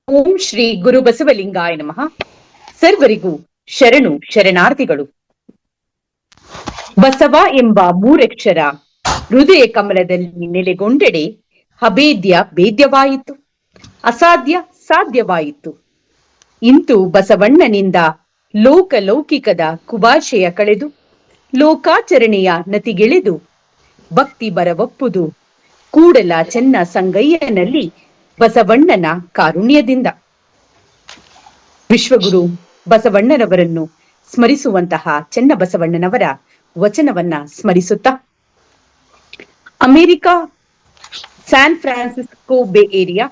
ಓಂ ಶ್ರೀ ಗುರು ಬಸವಲಿಂಗಾಯ ನಮಃ. ಸರ್ವರಿಗೂ ಶರಣು ಶರಣಾರ್ಥಿಗಳು. ಬಸವ ಎಂಬ ಮೂರಕ್ಷರ ಹೃದಯ ಕಮಲದಲ್ಲಿ ನೆಲೆಗೊಂಡೆಡೆ ಅಭೇದ್ಯ ಭೇದ್ಯವಾಯಿತು, ಅಸಾಧ್ಯ ಸಾಧ್ಯವಾಯಿತು. ಇಂತು ಬಸವಣ್ಣನಿಂದ ಲೋಕಲೌಕಿಕದ ಕುಭಾಷೆಯ ಕಳೆದು ಲೋಕಾಚರಣೆಯ ನತಿಗೆಳೆದು ಭಕ್ತಿ ಬರವಪ್ಪುದು ಕೂಡಲ ಚೆನ್ನ ಸಂಗಯ್ಯನಲ್ಲಿ ಬಸವಣ್ಣನ ಕಾರುಣ್ಯದಿಂದ. ವಿಶ್ವಗುರು ಬಸವಣ್ಣನವರನ್ನು ಸ್ಮರಿಸುವಂತಹ ಚೆನ್ನ ಬಸವಣ್ಣನವರ ವಚನವನ್ನ ಸ್ಮರಿಸುತ್ತಾ, America San Francisco Bay Area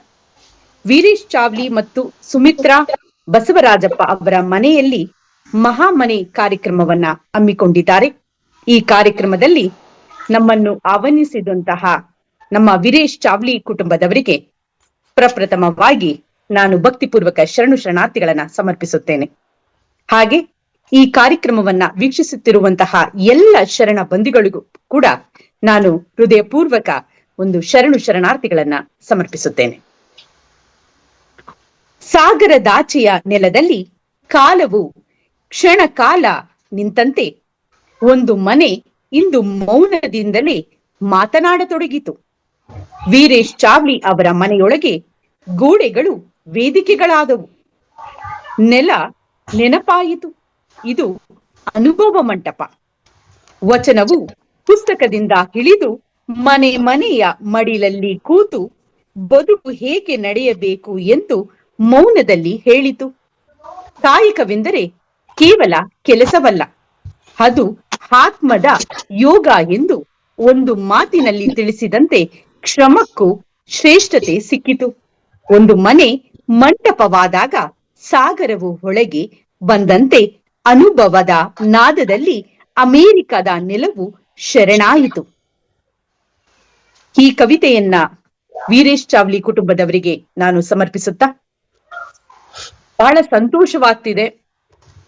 Veeresh Chawli ಮತ್ತು ಸುಮಿತ್ರಾ ಬಸವರಾಜಪ್ಪ ಅವರ ಮನೆಯಲ್ಲಿ ಮಹಾಮನೆ ಕಾರ್ಯಕ್ರಮವನ್ನ ಹಮ್ಮಿಕೊಂಡಿದ್ದಾರೆ. ಈ ಕಾರ್ಯಕ್ರಮದಲ್ಲಿ ನಮ್ಮನ್ನು ಆಹ್ವಾನಿಸಿದಂತಹ ನಮ್ಮ ವೀರೇಶ್ ಚಾವ್ಲಿ ಕುಟುಂಬದವರಿಗೆ ಪ್ರಪ್ರಥಮವಾಗಿ ನಾನು ಭಕ್ತಿಪೂರ್ವಕ ಶರಣು ಶರಣಾರ್ಥಿಗಳನ್ನ ಸಮರ್ಪಿಸುತ್ತೇನೆ. ಹಾಗೆ ಈ ಕಾರ್ಯಕ್ರಮವನ್ನ ವೀಕ್ಷಿಸುತ್ತಿರುವಂತಹ ಎಲ್ಲ ಶರಣ ಬಂಧುಗಳಿಗೂ ಕೂಡ ನಾನು ಹೃದಯಪೂರ್ವಕ ಒಂದು ಶರಣು ಶರಣಾರ್ಥಿಗಳನ್ನ ಸಮರ್ಪಿಸುತ್ತೇನೆ. ಸಾಗರದಾಚೆಯ ನೆಲದಲ್ಲಿ ಕಾಲವು ಕ್ಷಣ ಕಾಲ ನಿಂತಂತೆ ಒಂದು ಮನೆ ಇಂದು ಮೌನದಿಂದಲೇ ಮಾತನಾಡತೊಡಗಿತು. ವೀರೇಶ್ ಚಾವ್ಲಿ ಅವರ ಮನೆಯೊಳಗೆ ಗೋಡೆಗಳು ವೇದಿಕೆಗಳಾದವು, ನೆಲ ನೆನಪಾಯಿತು. ಇದು ಅನುಭವ ಮಂಟಪ. ವಚನವು ಪುಸ್ತಕದಿಂದ ಇಳಿದು ಮನೆ ಮನೆಯ ಮಡಿಲಲ್ಲಿ ಕೂತು ಬದುಕು ಹೇಗೆ ನಡೆಯಬೇಕು ಎಂದು ಮೌನದಲ್ಲಿ ಹೇಳಿತು. ಕಾಯಕವೆಂದರೆ ಕೇವಲ ಕೆಲಸವಲ್ಲ, ಅದು ಆತ್ಮದ ಯೋಗ ಎಂದು ಒಂದು ಮಾತಿನಲ್ಲಿ ತಿಳಿಸಿದಂತೆ ಶ್ರಮಕ್ಕೂ ಶ್ರೇಷ್ಠತೆ ಸಿಕ್ಕಿತು. ಒಂದು ಮನೆ ಮಂಟಪವಾದಾಗ ಸಾಗರವು ಒಳಗೆ ಬಂದಂತೆ ಅನುಭವದ ನಾದದಲ್ಲಿ ಅಮೆರಿಕದ ನೆಲವು ಶರಣಾಯಿತು. ಈ ಕವಿತೆಯನ್ನ ವೀರೇಶ್ ಚಾವ್ಲಿ ಕುಟುಂಬದವರಿಗೆ ನಾನು ಸಮರ್ಪಿಸುತ್ತಾ, ಬಹಳ ಸಂತೋಷವಾಗ್ತಿದೆ.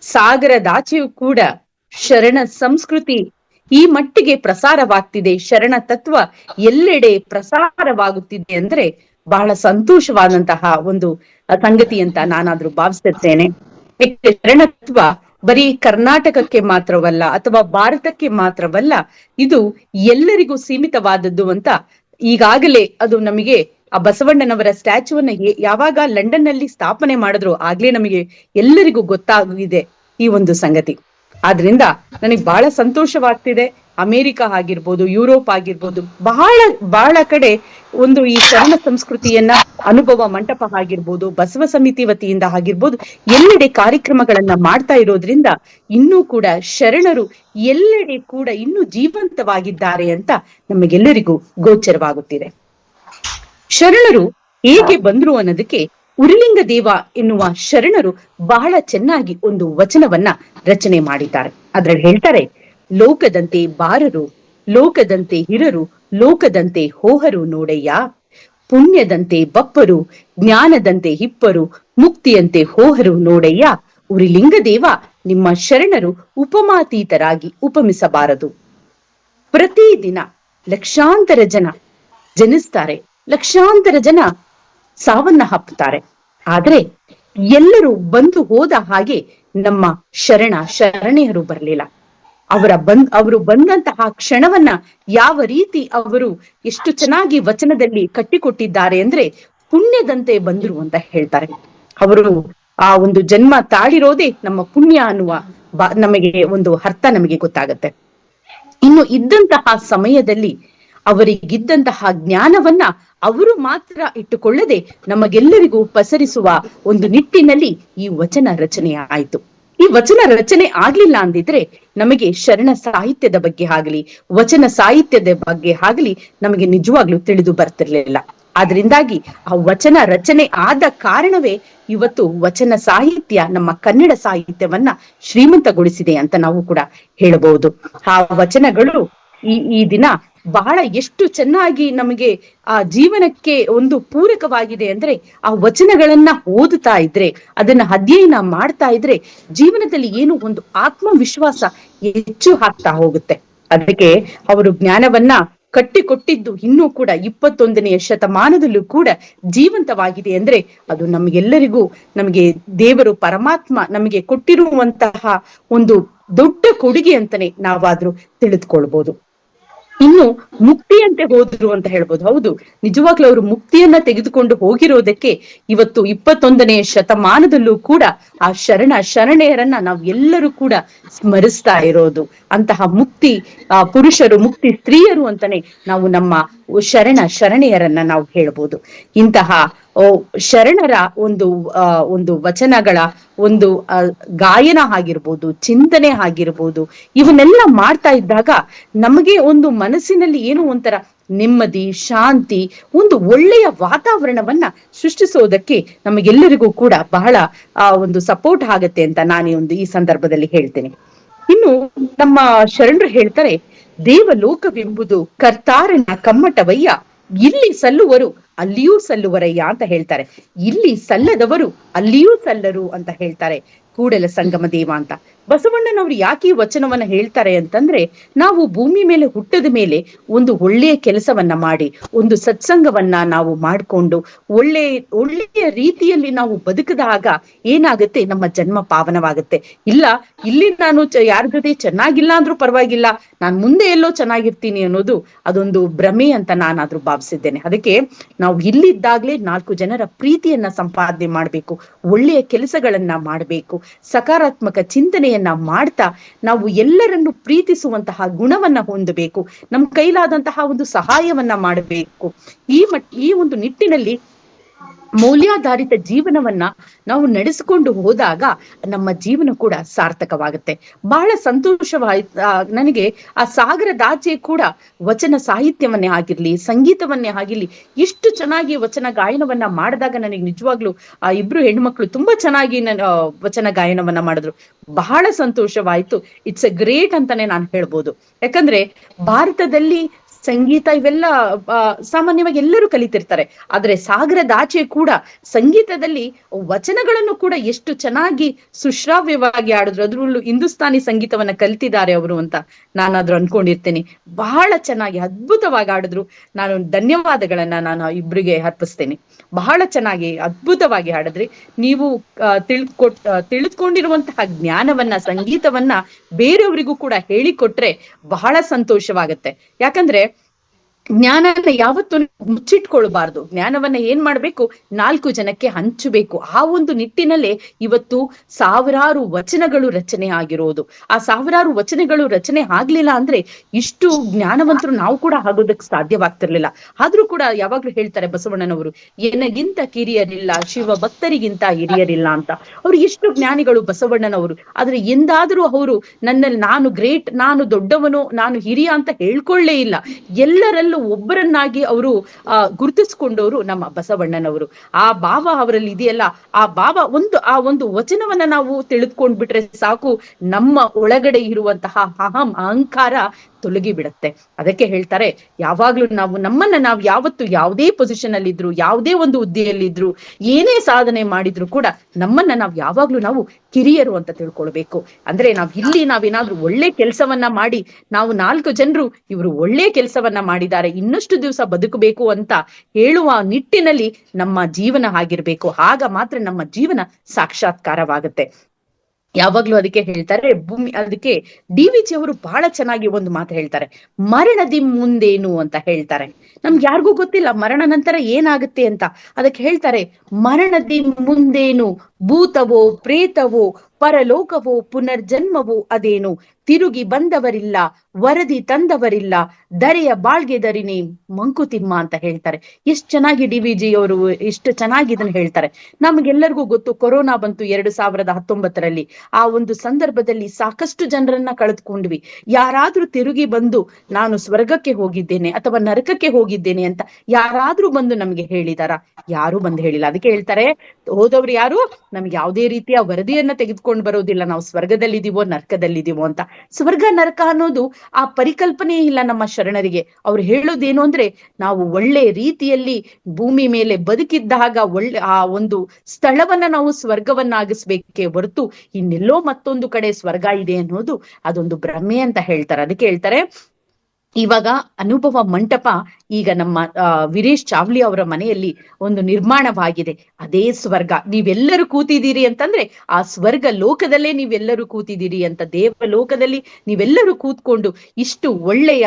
ಸಾಗರದಾಚೆಯೂ ಕೂಡ ಶರಣ ಸಂಸ್ಕೃತಿ ಈ ಮಟ್ಟಿಗೆ ಪ್ರಸಾರವಾಗ್ತಿದೆ, ಶರಣ ತತ್ವ ಎಲ್ಲೆಡೆ ಪ್ರಸಾರವಾಗುತ್ತಿದೆ ಅಂದ್ರೆ ಬಹಳ ಸಂತೋಷವಾದಂತಹ ಒಂದು ಸಂಗತಿ ಅಂತ ನಾನಾದ್ರೂ ಭಾವಿಸುತ್ತೇನೆ. ಶರಣ ತತ್ವ ಬರೀ ಕರ್ನಾಟಕಕ್ಕೆ ಮಾತ್ರವಲ್ಲ ಅಥವಾ ಭಾರತಕ್ಕೆ ಮಾತ್ರವಲ್ಲ, ಇದು ಎಲ್ಲರಿಗೂ ಸೀಮಿತವಾದದ್ದು ಅಂತ ಈಗಾಗಲೇ ಅದು ನಮಗೆ ಆ ಬಸವಣ್ಣನವರ ಸ್ಟ್ಯಾಚ್ಯೂವನ್ನ ಯಾವಾಗ ಲಂಡನ್ ನಲ್ಲಿ ಸ್ಥಾಪನೆ ಮಾಡಿದ್ರು ಆಗ್ಲೇ ನಮಗೆ ಎಲ್ಲರಿಗೂ ಗೊತ್ತಾಗಿದೆ ಈ ಒಂದು ಸಂಗತಿ. ಆದ್ರಿಂದ ನನಗೆ ಬಹಳ ಸಂತೋಷವಾಗ್ತಿದೆ. ಅಮೆರಿಕ ಆಗಿರ್ಬೋದು, ಯುರೋಪ್ ಆಗಿರ್ಬೋದು, ಬಹಳ ಕಡೆ ಒಂದು ಈ ಶರಣ ಸಂಸ್ಕೃತಿಯನ್ನ ಅನುಭವ ಮಂಟಪ ಆಗಿರ್ಬೋದು, ಬಸವ ಸಮಿತಿ ವತಿಯಿಂದ ಆಗಿರ್ಬೋದು, ಎಲ್ಲೆಡೆ ಕಾರ್ಯಕ್ರಮಗಳನ್ನ ಮಾಡ್ತಾ ಇರೋದ್ರಿಂದ ಇನ್ನೂ ಕೂಡ ಶರಣರು ಎಲ್ಲೆಡೆ ಕೂಡ ಇನ್ನೂ ಜೀವಂತವಾಗಿದ್ದಾರೆ ಅಂತ ನಮಗೆಲ್ಲರಿಗೂ ಗೋಚರವಾಗುತ್ತಿದೆ. ಶರಣರು ಹೇಗೆ ಬಂದ್ರು ಅನ್ನೋದಕ್ಕೆ ಉರಿಲಿಂಗ ದೇವ ಎನ್ನುವ ಶರಣರು ಬಹಳ ಚೆನ್ನಾಗಿ ಒಂದು ವಚನವನ್ನ ರಚನೆ ಮಾಡಿದ್ದಾರೆ. ಅದ್ರಲ್ಲಿ ಹೇಳ್ತಾರೆ, ಲೋಕದಂತೆ ಬಾರರು, ಲೋಕದಂತೆ ಹಿರರು, ಲೋಕದಂತೆ ಹೋಹರು ನೋಡಯ್ಯ, ಪುಣ್ಯದಂತೆ ಬಪ್ಪರು, ಜ್ಞಾನದಂತೆ ಹಿಪ್ಪರು, ಮುಕ್ತಿಯಂತೆ ಹೋಹರು ನೋಡಯ್ಯ. ಉರಿಲಿಂಗ ದೇವ ನಿಮ್ಮ ಶರಣರು ಉಪಮಾತೀತರಾಗಿ ಉಪಮಿಸಬಾರದು. ಪ್ರತಿದಿನ ಲಕ್ಷಾಂತರ ಜನ ಜನಿಸ್ತಾರೆ, ಲಕ್ಷಾಂತರ ಜನ ಸಾವನ್ನ ಹಪ್ಪುತ್ತಾರೆ. ಆದ್ರೆ ಎಲ್ಲರೂ ಬಂದು ಹೋದ ಹಾಗೆ ನಮ್ಮ ಶರಣೆಯರು ಬರಲಿಲ್ಲ. ಅವರು ಬಂದಂತಹ ಕ್ಷಣವನ್ನ ಯಾವ ರೀತಿ ಅವರು ಎಷ್ಟು ಚೆನ್ನಾಗಿ ವಚನದಲ್ಲಿ ಕಟ್ಟಿಕೊಟ್ಟಿದ್ದಾರೆ ಅಂದ್ರೆ ಪುಣ್ಯದಂತೆ ಬಂದ್ರು ಅಂತ ಹೇಳ್ತಾರೆ. ಅವರು ಆ ಒಂದು ಜನ್ಮ ತಾಳಿರೋದೇ ನಮ್ಮ ಪುಣ್ಯ ಅನ್ನುವ ನಮಗೆ ಒಂದು ಅರ್ಥ ನಮಗೆ ಗೊತ್ತಾಗತ್ತೆ. ಇನ್ನು ಇದ್ದಂತಹ ಸಮಯದಲ್ಲಿ ಅವರಿಗಿದ್ದಂತಹ ಜ್ಞಾನವನ್ನ ಅವರು ಮಾತ್ರ ಇಟ್ಟುಕೊಳ್ಳದೆ ನಮಗೆಲ್ಲರಿಗೂ ಪಸರಿಸುವ ಒಂದು ನಿಟ್ಟಿನಲ್ಲಿ ಈ ವಚನ ರಚನೆ ಆಯಿತು. ಈ ವಚನ ರಚನೆ ಆಗ್ಲಿಲ್ಲ ಅಂದಿದ್ರೆ ನಮಗೆ ಶರಣ ಸಾಹಿತ್ಯದ ಬಗ್ಗೆ ಆಗಲಿ, ವಚನ ಸಾಹಿತ್ಯದ ಬಗ್ಗೆ ಆಗಲಿ ನಮಗೆ ನಿಜವಾಗ್ಲೂ ತಿಳಿದು ಬರ್ತಿರ್ಲಿಲ್ಲ. ಆದ್ರಿಂದಾಗಿ ಆ ವಚನ ರಚನೆ ಆದ ಕಾರಣವೇ ಇವತ್ತು ವಚನ ಸಾಹಿತ್ಯ ನಮ್ಮ ಕನ್ನಡ ಸಾಹಿತ್ಯವನ್ನ ಶ್ರೀಮಂತಗೊಳಿಸಿದೆ ಅಂತ ನಾವು ಕೂಡ ಹೇಳಬಹುದು. ಆ ವಚನಗಳು ಈ ದಿನ ಬಹಳ ಎಷ್ಟು ಚೆನ್ನಾಗಿ ನಮಗೆ ಆ ಜೀವನಕ್ಕೆ ಒಂದು ಪೂರಕವಾಗಿದೆ ಅಂದ್ರೆ ಆ ವಚನಗಳನ್ನ ಓದುತ್ತಾ ಇದ್ರೆ, ಅದನ್ನ ಅಧ್ಯಯನ ಮಾಡ್ತಾ ಇದ್ರೆ ಜೀವನದಲ್ಲಿ ಏನು ಒಂದು ಆತ್ಮವಿಶ್ವಾಸ ಹೆಚ್ಚು ಆಗ್ತಾ ಹೋಗುತ್ತೆ. ಅದಕ್ಕೆ ಅವರು ಜ್ಞಾನವನ್ನ ಕಟ್ಟಿಕೊಟ್ಟಿದ್ದು ಇನ್ನೂ ಕೂಡ 21ನೇ ಶತಮಾನದಲ್ಲೂ ಕೂಡ ಜೀವಂತವಾಗಿದೆ ಅಂದ್ರೆ ಅದು ನಮಗೆಲ್ಲರಿಗೂ, ನಮಗೆ ದೇವರು ಪರಮಾತ್ಮ ನಮಗೆ ಕೊಟ್ಟಿರುವಂತಹ ಒಂದು ದೊಡ್ಡ ಕೊಡುಗೆ ಅಂತಾನೆ ನಾವಾದ್ರೂ ತಿಳಿದುಕೊಳ್ಬಹುದು. ಇನ್ನು ಮುಕ್ತಿಯಂತೆ ಹೋದ್ರು ಅಂತ ಹೇಳ್ಬೋದು. ಹೌದು, ನಿಜವಾಗ್ಲೂ ಅವರು ಮುಕ್ತಿಯನ್ನ ತೆಗೆದುಕೊಂಡು ಹೋಗಿರೋದಕ್ಕೆ ಇವತ್ತು 21ನೇ ಶತಮಾನದಲ್ಲೂ ಕೂಡ ಆ ಶರಣೆಯರನ್ನ ನಾವು ಎಲ್ಲರೂ ಕೂಡ ಸ್ಮರಿಸ್ತಾ ಇರೋದು. ಅಂತಹ ಮುಕ್ತಿ ಪುರುಷರು, ಮುಕ್ತಿ ಸ್ತ್ರೀಯರು ಅಂತಾನೆ ನಾವು ನಮ್ಮ ಶರಣೆಯರನ್ನ ನಾವು ಹೇಳ್ಬೋದು. ಇಂತಹ ಶರಣರ ಒಂದು ವಚನಗಳ ಒಂದು ಗಾಯನ ಆಗಿರ್ಬೋದು, ಚಿಂತನೆ ಆಗಿರ್ಬೋದು, ಇವನ್ನೆಲ್ಲ ಮಾಡ್ತಾ ಇದ್ದಾಗ ನಮಗೆ ಒಂದು ಮನಸ್ಸಿನಲ್ಲಿ ಏನೋ ಒಂಥರ ನೆಮ್ಮದಿ, ಶಾಂತಿ, ಒಂದು ಒಳ್ಳೆಯ ವಾತಾವರಣವನ್ನ ಸೃಷ್ಟಿಸೋದಕ್ಕೆ ನಮಗೆಲ್ಲರಿಗೂ ಕೂಡ ಬಹಳ ಒಂದು ಸಪೋರ್ಟ್ ಆಗತ್ತೆ ಅಂತ ನಾನು ಈ ಸಂದರ್ಭದಲ್ಲಿ ಹೇಳ್ತೇನೆ. ಇನ್ನು ನಮ್ಮ ಶರಣರು ಹೇಳ್ತಾರೆ, ದೇವಲೋಕವೆಂಬುದು ಕರ್ತಾರನ ಕಮ್ಮಟವಯ್ಯ, ಇಲ್ಲಿ ಸಲ್ಲುವರು ಅಲ್ಲಿಯೂ ಸಲ್ಲುವರಯ್ಯ ಅಂತ ಹೇಳ್ತಾರೆ. ಇಲ್ಲಿ ಸಲ್ಲದವರು ಅಲ್ಲಿಯೂ ಸಲ್ಲರು ಅಂತ ಹೇಳ್ತಾರೆ ಕೂಡಲ ಸಂಗಮ ದೇವ ಅಂತ. ಬಸವಣ್ಣನವರು ಯಾಕೆ ಈ ವಚನವನ್ನ ಹೇಳ್ತಾರೆ ಅಂತಂದ್ರೆ, ನಾವು ಭೂಮಿ ಮೇಲೆ ಹುಟ್ಟದ ಒಂದು ಒಳ್ಳೆಯ ಕೆಲಸವನ್ನ ಮಾಡಿ, ಒಂದು ಸತ್ಸಂಗವನ್ನ ನಾವು ಮಾಡಿಕೊಂಡು ಒಳ್ಳೆಯ ರೀತಿಯಲ್ಲಿ ನಾವು ಬದುಕಿದಾಗ ಏನಾಗುತ್ತೆ, ನಮ್ಮ ಜನ್ಮ ಪಾವನವಾಗುತ್ತೆ. ಇಲ್ಲ, ಇಲ್ಲಿ ನಾನು ಯಾರ ಜೊತೆ ಚೆನ್ನಾಗಿಲ್ಲ ಅಂದ್ರೂ ಪರವಾಗಿಲ್ಲ, ನಾನು ಮುಂದೆ ಎಲ್ಲೋ ಚೆನ್ನಾಗಿರ್ತೀನಿ ಅನ್ನೋದು ಅದೊಂದು ಭ್ರಮೆ ಅಂತ ನಾನಾದ್ರೂ ಭಾವಿಸಿದ್ದೇನೆ. ಅದಕ್ಕೆ ನಾವು ಇಲ್ಲಿದ್ದಾಗ್ಲೇ 4 ಜನರ ಪ್ರೀತಿಯನ್ನ ಸಂಪಾದನೆ ಮಾಡ್ಬೇಕು, ಒಳ್ಳೆಯ ಕೆಲಸಗಳನ್ನ ಮಾಡ್ಬೇಕು, ಸಕಾರಾತ್ಮಕ ಚಿಂತನೆಯನ್ನ ಮಾಡ್ತಾ ನಾವು ಎಲ್ಲರನ್ನು ಪ್ರೀತಿಸುವಂತಹ ಗುಣವನ್ನ ಹೊಂದಬೇಕು, ನಮ್ಮ ಕೈಲಾದಂತಹ ಒಂದು ಸಹಾಯವನ್ನ ಮಾಡಬೇಕು. ಈ ಒಂದು ನಿಟ್ಟಿನಲ್ಲಿ ಮೌಲ್ಯಾಧಾರಿತ ಜೀವನವನ್ನ ನಾವು ನಡೆಸಿಕೊಂಡು ಹೋದಾಗ ನಮ್ಮ ಜೀವನ ಕೂಡ ಸಾರ್ಥಕವಾಗುತ್ತೆ. ಬಹಳ ಸಂತೋಷವಾಯ್ತು ನನಗೆ. ಆ ಸಾಗರದಾಚೆ ಕೂಡ ವಚನ ಸಾಹಿತ್ಯವನ್ನೇ ಆಗಿರ್ಲಿ, ಸಂಗೀತವನ್ನೇ ಆಗಿರ್ಲಿ, ಎಷ್ಟು ಚೆನ್ನಾಗಿ ವಚನ ಗಾಯನವನ್ನ ಮಾಡಿದಾಗ ನನಗೆ ನಿಜವಾಗ್ಲು ಆ ಇಬ್ರು ಹೆಣ್ಮಕ್ಳು ತುಂಬಾ ಚೆನ್ನಾಗಿ ವಚನ ಗಾಯನವನ್ನ ಮಾಡಿದ್ರು. ಬಹಳ ಸಂತೋಷವಾಯ್ತು. ಇಟ್ಸ್ ಎ ಗ್ರೇಟ್ ಅಂತಾನೆ ನಾನು ಹೇಳ್ಬೋದು. ಯಾಕಂದ್ರೆ ಭಾರತದಲ್ಲಿ ಸಂಗೀತ ಇವೆಲ್ಲ ಸಾಮಾನ್ಯವಾಗಿ ಎಲ್ಲರೂ ಕಲಿತಿರ್ತಾರೆ, ಆದ್ರೆ ಸಾಗರದಾಚೆ ಕೂಡ ಸಂಗೀತದಲ್ಲಿ ವಚನಗಳನ್ನು ಕೂಡ ಎಷ್ಟು ಚೆನ್ನಾಗಿ ಸುಶ್ರಾವ್ಯವಾಗಿ ಆಡಿದ್ರು. ಅದ್ರಲ್ಲೂ ಹಿಂದೂಸ್ತಾನಿ ಸಂಗೀತವನ್ನ ಕಲಿತಿದ್ದಾರೆ ಅವರು ಅಂತ ನಾನಾದ್ರೂ ಅನ್ಕೊಂಡಿರ್ತೇನೆ. ಬಹಳ ಚೆನ್ನಾಗಿ ಅದ್ಭುತವಾಗಿ ಆಡಿದ್ರು. ನಾನು ಧನ್ಯವಾದಗಳನ್ನ ನಾನು ಇಬ್ರಿಗೆ ಅರ್ಪಿಸ್ತೇನೆ. ಬಹಳ ಚೆನ್ನಾಗಿ ಅದ್ಭುತವಾಗಿ ಹಾಡಿದ್ರಿ. ನೀವು ತಿಳಿದುಕೊಂಡಿರುವಂತಹ ಜ್ಞಾನವನ್ನ, ಸಂಗೀತವನ್ನ ಬೇರೆಯವರಿಗೂ ಕೂಡ ಹೇಳಿಕೊಟ್ರೆ ಬಹಳ ಸಂತೋಷವಾಗತ್ತೆ. ಯಾಕಂದ್ರೆ ಜ್ಞಾನನ ಯಾವತ್ತೂ ಮುಚ್ಚಿಟ್ಕೊಳ್ಬಾರ್ದು. ಜ್ಞಾನವನ್ನ ಏನ್ ಮಾಡ್ಬೇಕು, 4 ಜನಕ್ಕೆ ಹಂಚಬೇಕು. ಆ ಒಂದು ನಿಟ್ಟಿನಲ್ಲೇ ಇವತ್ತು ಸಾವಿರಾರು ವಚನಗಳು ರಚನೆ ಆಗಿರೋದು. ಆ ಸಾವಿರಾರು ವಚನಗಳು ರಚನೆ ಆಗ್ಲಿಲ್ಲ ಅಂದ್ರೆ ಇಷ್ಟು ಜ್ಞಾನವಂತರು ನಾವು ಕೂಡ ಆಗೋದಕ್ಕೆ ಸಾಧ್ಯವಾಗ್ತಿರ್ಲಿಲ್ಲ. ಆದ್ರೂ ಕೂಡ ಯಾವಾಗ್ಲೂ ಹೇಳ್ತಾರೆ ಬಸವಣ್ಣನವರು, ಎನಗಿಂತ ಕಿರಿಯರಿಲ್ಲ, ಶಿವ ಭಕ್ತರಿಗಿಂತ ಹಿರಿಯರಿಲ್ಲ ಅಂತ. ಅವ್ರು ಎಷ್ಟು ಜ್ಞಾನಿಗಳು ಬಸವಣ್ಣನವರು. ಆದ್ರೆ ಎಂದಾದ್ರೂ ಅವರು ನನ್ನಲ್ಲಿ ನಾನು ಗ್ರೇಟ್, ನಾನು ದೊಡ್ಡವನು, ನಾನು ಹಿರಿಯ ಅಂತ ಹೇಳ್ಕೊಳ್ಳೇ ಇಲ್ಲ. ಎಲ್ಲರಲ್ಲೂ ಒಬ್ಬರನ್ನಾಗಿ ಅವರು ಗುರುತಿಸ್ಕೊಂಡವರು ನಮ್ಮ ಬಸವಣ್ಣನವರು. ಆ ಭಾವ ಅವರಲ್ಲಿ ಇದೆಯಲ್ಲ, ಆ ಒಂದು ವಚನವನ್ನ ನಾವು ತಿಳಿದುಕೊಂಡ್ಬಿಟ್ರೆ ಸಾಕು, ನಮ್ಮ ಒಳಗಡೆ ಇರುವಂತಹ ಅಹಂಕಾರ ತೊಲಗಿ ಬಿಡುತ್ತೆ. ಅದಕ್ಕೆ ಹೇಳ್ತಾರೆ, ಯಾವಾಗ್ಲೂ ನಾವು ಯಾವತ್ತು ಯಾವುದೇ ಪೊಸಿಷನ್ ಅಲ್ಲಿ ಇದ್ರು, ಯಾವುದೇ ಒಂದು ಹುದ್ದೆಯಲ್ಲಿದ್ರು, ಏನೇ ಸಾಧನೆ ಮಾಡಿದ್ರು ಕೂಡ ನಾವು ಯಾವಾಗ್ಲೂ ಕಿರಿಯರು ಅಂತ ತಿಳ್ಕೊಳ್ಬೇಕು. ಅಂದ್ರೆ ನಾವೇನಾದ್ರೂ ಒಳ್ಳೆ ಕೆಲಸವನ್ನ ಮಾಡಿ ನಾವು 4 ಜನರು ಇವರು ಒಳ್ಳೆ ಕೆಲಸವನ್ನ ಮಾಡಿದ್ದಾರೆ, ಇನ್ನಷ್ಟು ದಿವಸ ಬದುಕಬೇಕು ಅಂತ ಹೇಳುವ ನಿಟ್ಟಿನಲ್ಲಿ ನಮ್ಮ ಜೀವನ ಆಗಿರ್ಬೇಕು. ಆಗ ಮಾತ್ರ ನಮ್ಮ ಜೀವನ ಸಾಕ್ಷಾತ್ಕಾರವಾಗುತ್ತೆ. ಯಾವಾಗ್ಲೂ ಅದಕ್ಕೆ ಹೇಳ್ತಾರೆ ಅದಕ್ಕೆ ಡಿ.ವಿ.ಜಿ ಅವರು ಬಹಳ ಚೆನ್ನಾಗಿ ಒಂದು ಮಾತು ಹೇಳ್ತಾರೆ, ಮರಣದಿ ಮುಂದೇನು ಅಂತ ಹೇಳ್ತಾರೆ. ನಮ್ಗೆ ಯಾರಿಗೂ ಗೊತ್ತಿಲ್ಲ ಮರಣ ನಂತರ ಏನಾಗುತ್ತೆ ಅಂತ. ಅದಕ್ಕೆ ಹೇಳ್ತಾರೆ, ಮರಣದಿ ಮುಂದೇನು, ಭೂತವೋ ಪ್ರೇತವೋ ಪರಲೋಕವೋ ಪುನರ್ಜನ್ಮವೋ ಅದೇನು, ತಿರುಗಿ ಬಂದವರಿಲ್ಲ, ವರದಿ ತಂದವರಿಲ್ಲ, ದರೆಯ ಬಾಳ್ಗೆ ದರಿನಿ ಮಂಕುತಿಮ್ಮ ಅಂತ ಹೇಳ್ತಾರೆ. ಎಷ್ಟು ಚೆನ್ನಾಗಿ ಡಿ.ವಿ.ಜಿ ಅವರು ಎಷ್ಟು ಚೆನ್ನಾಗಿ ಇದನ್ನ ಹೇಳ್ತಾರೆ. ನಮ್ಗೆಲ್ಲರಿಗೂ ಗೊತ್ತು, ಕೊರೋನಾ ಬಂತು 2019ರಲ್ಲಿ. ಆ ಒಂದು ಸಂದರ್ಭದಲ್ಲಿ ಸಾಕಷ್ಟು ಜನರನ್ನ ಕಳೆದುಕೊಂಡ್ವಿ. ಯಾರಾದ್ರೂ ತಿರುಗಿ ಬಂದು ನಾನು ಸ್ವರ್ಗಕ್ಕೆ ಹೋಗಿದ್ದೇನೆ ಅಥವಾ ನರಕಕ್ಕೆ ಹೋಗಿದ್ದೇನೆ ಅಂತ ಯಾರಾದ್ರೂ ಬಂದು ನಮ್ಗೆ ಹೇಳಿದಾರ? ಯಾರು ಬಂದು ಹೇಳಿಲ್ಲ. ಅದಕ್ಕೆ ಹೇಳ್ತಾರೆ, ಹೋದವ್ರು ಯಾರು ನಮ್ಗೆ ಯಾವುದೇ ರೀತಿಯ ವರದಿಯನ್ನ ತೆಗೆದುಕೊಂಡು ಬರೋದಿಲ್ಲ, ನಾವು ಸ್ವರ್ಗದಲ್ಲಿದ್ದೀವೋ ನರಕದಲ್ಲಿದ್ದೀವೋ ಅಂತ. ಸ್ವರ್ಗ ನರಕ ಅನ್ನೋದು ಆ ಪರಿಕಲ್ಪನೆ ಇಲ್ಲ ನಮ್ಮ ಶರಣರಿಗೆ. ಅವ್ರು ಹೇಳೋದೇನು ಅಂದ್ರೆ, ನಾವು ಒಳ್ಳೆ ರೀತಿಯಲ್ಲಿ ಭೂಮಿ ಮೇಲೆ ಬದುಕಿದ್ದಾಗ ಆ ಒಂದು ಸ್ಥಳವನ್ನ ನಾವು ಸ್ವರ್ಗವನ್ನಾಗಿಸ್ಬೇಕೇ ಹೊರತು ಇನ್ನೆಲ್ಲೋ ಮತ್ತೊಂದು ಕಡೆ ಸ್ವರ್ಗ ಇದೆ ಅನ್ನೋದು ಅದೊಂದು ಭ್ರಮೆ ಅಂತ ಹೇಳ್ತಾರೆ. ಅದಕ್ಕೆ ಹೇಳ್ತಾರೆ, ಇವಾಗ ಅನುಭವ ಮಂಟಪ ಈಗ ನಮ್ಮ ವೀರೇಶ್ ಚಾವ್ಲಿ ಅವರ ಮನೆಯಲ್ಲಿ ಒಂದು ನಿರ್ಮಾಣವಾಗಿದೆ. ಅದೇ ಸ್ವರ್ಗ. ನೀವೆಲ್ಲರೂ ಕೂತಿದ್ದೀರಿ ಅಂತಂದ್ರೆ ಆ ಸ್ವರ್ಗ ಲೋಕದಲ್ಲೇ ನೀವೆಲ್ಲರೂ ಕೂತಿದ್ದೀರಿ ಅಂತ, ದೇವ ಲೋಕದಲ್ಲಿ ನೀವೆಲ್ಲರೂ ಕೂತ್ಕೊಂಡು ಇಷ್ಟು ಒಳ್ಳೆಯ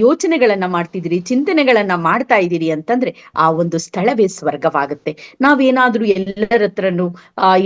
ಯೋಚನೆಗಳನ್ನ ಮಾಡ್ತಿದ್ದೀರಿ, ಚಿಂತನೆಗಳನ್ನ ಮಾಡ್ತಾ ಇದ್ದೀರಿ ಅಂತಂದ್ರೆ ಆ ಒಂದು ಸ್ಥಳವೇ ಸ್ವರ್ಗವಾಗುತ್ತೆ. ನಾವೇನಾದ್ರೂ ಎಲ್ಲರ ಹತ್ರನು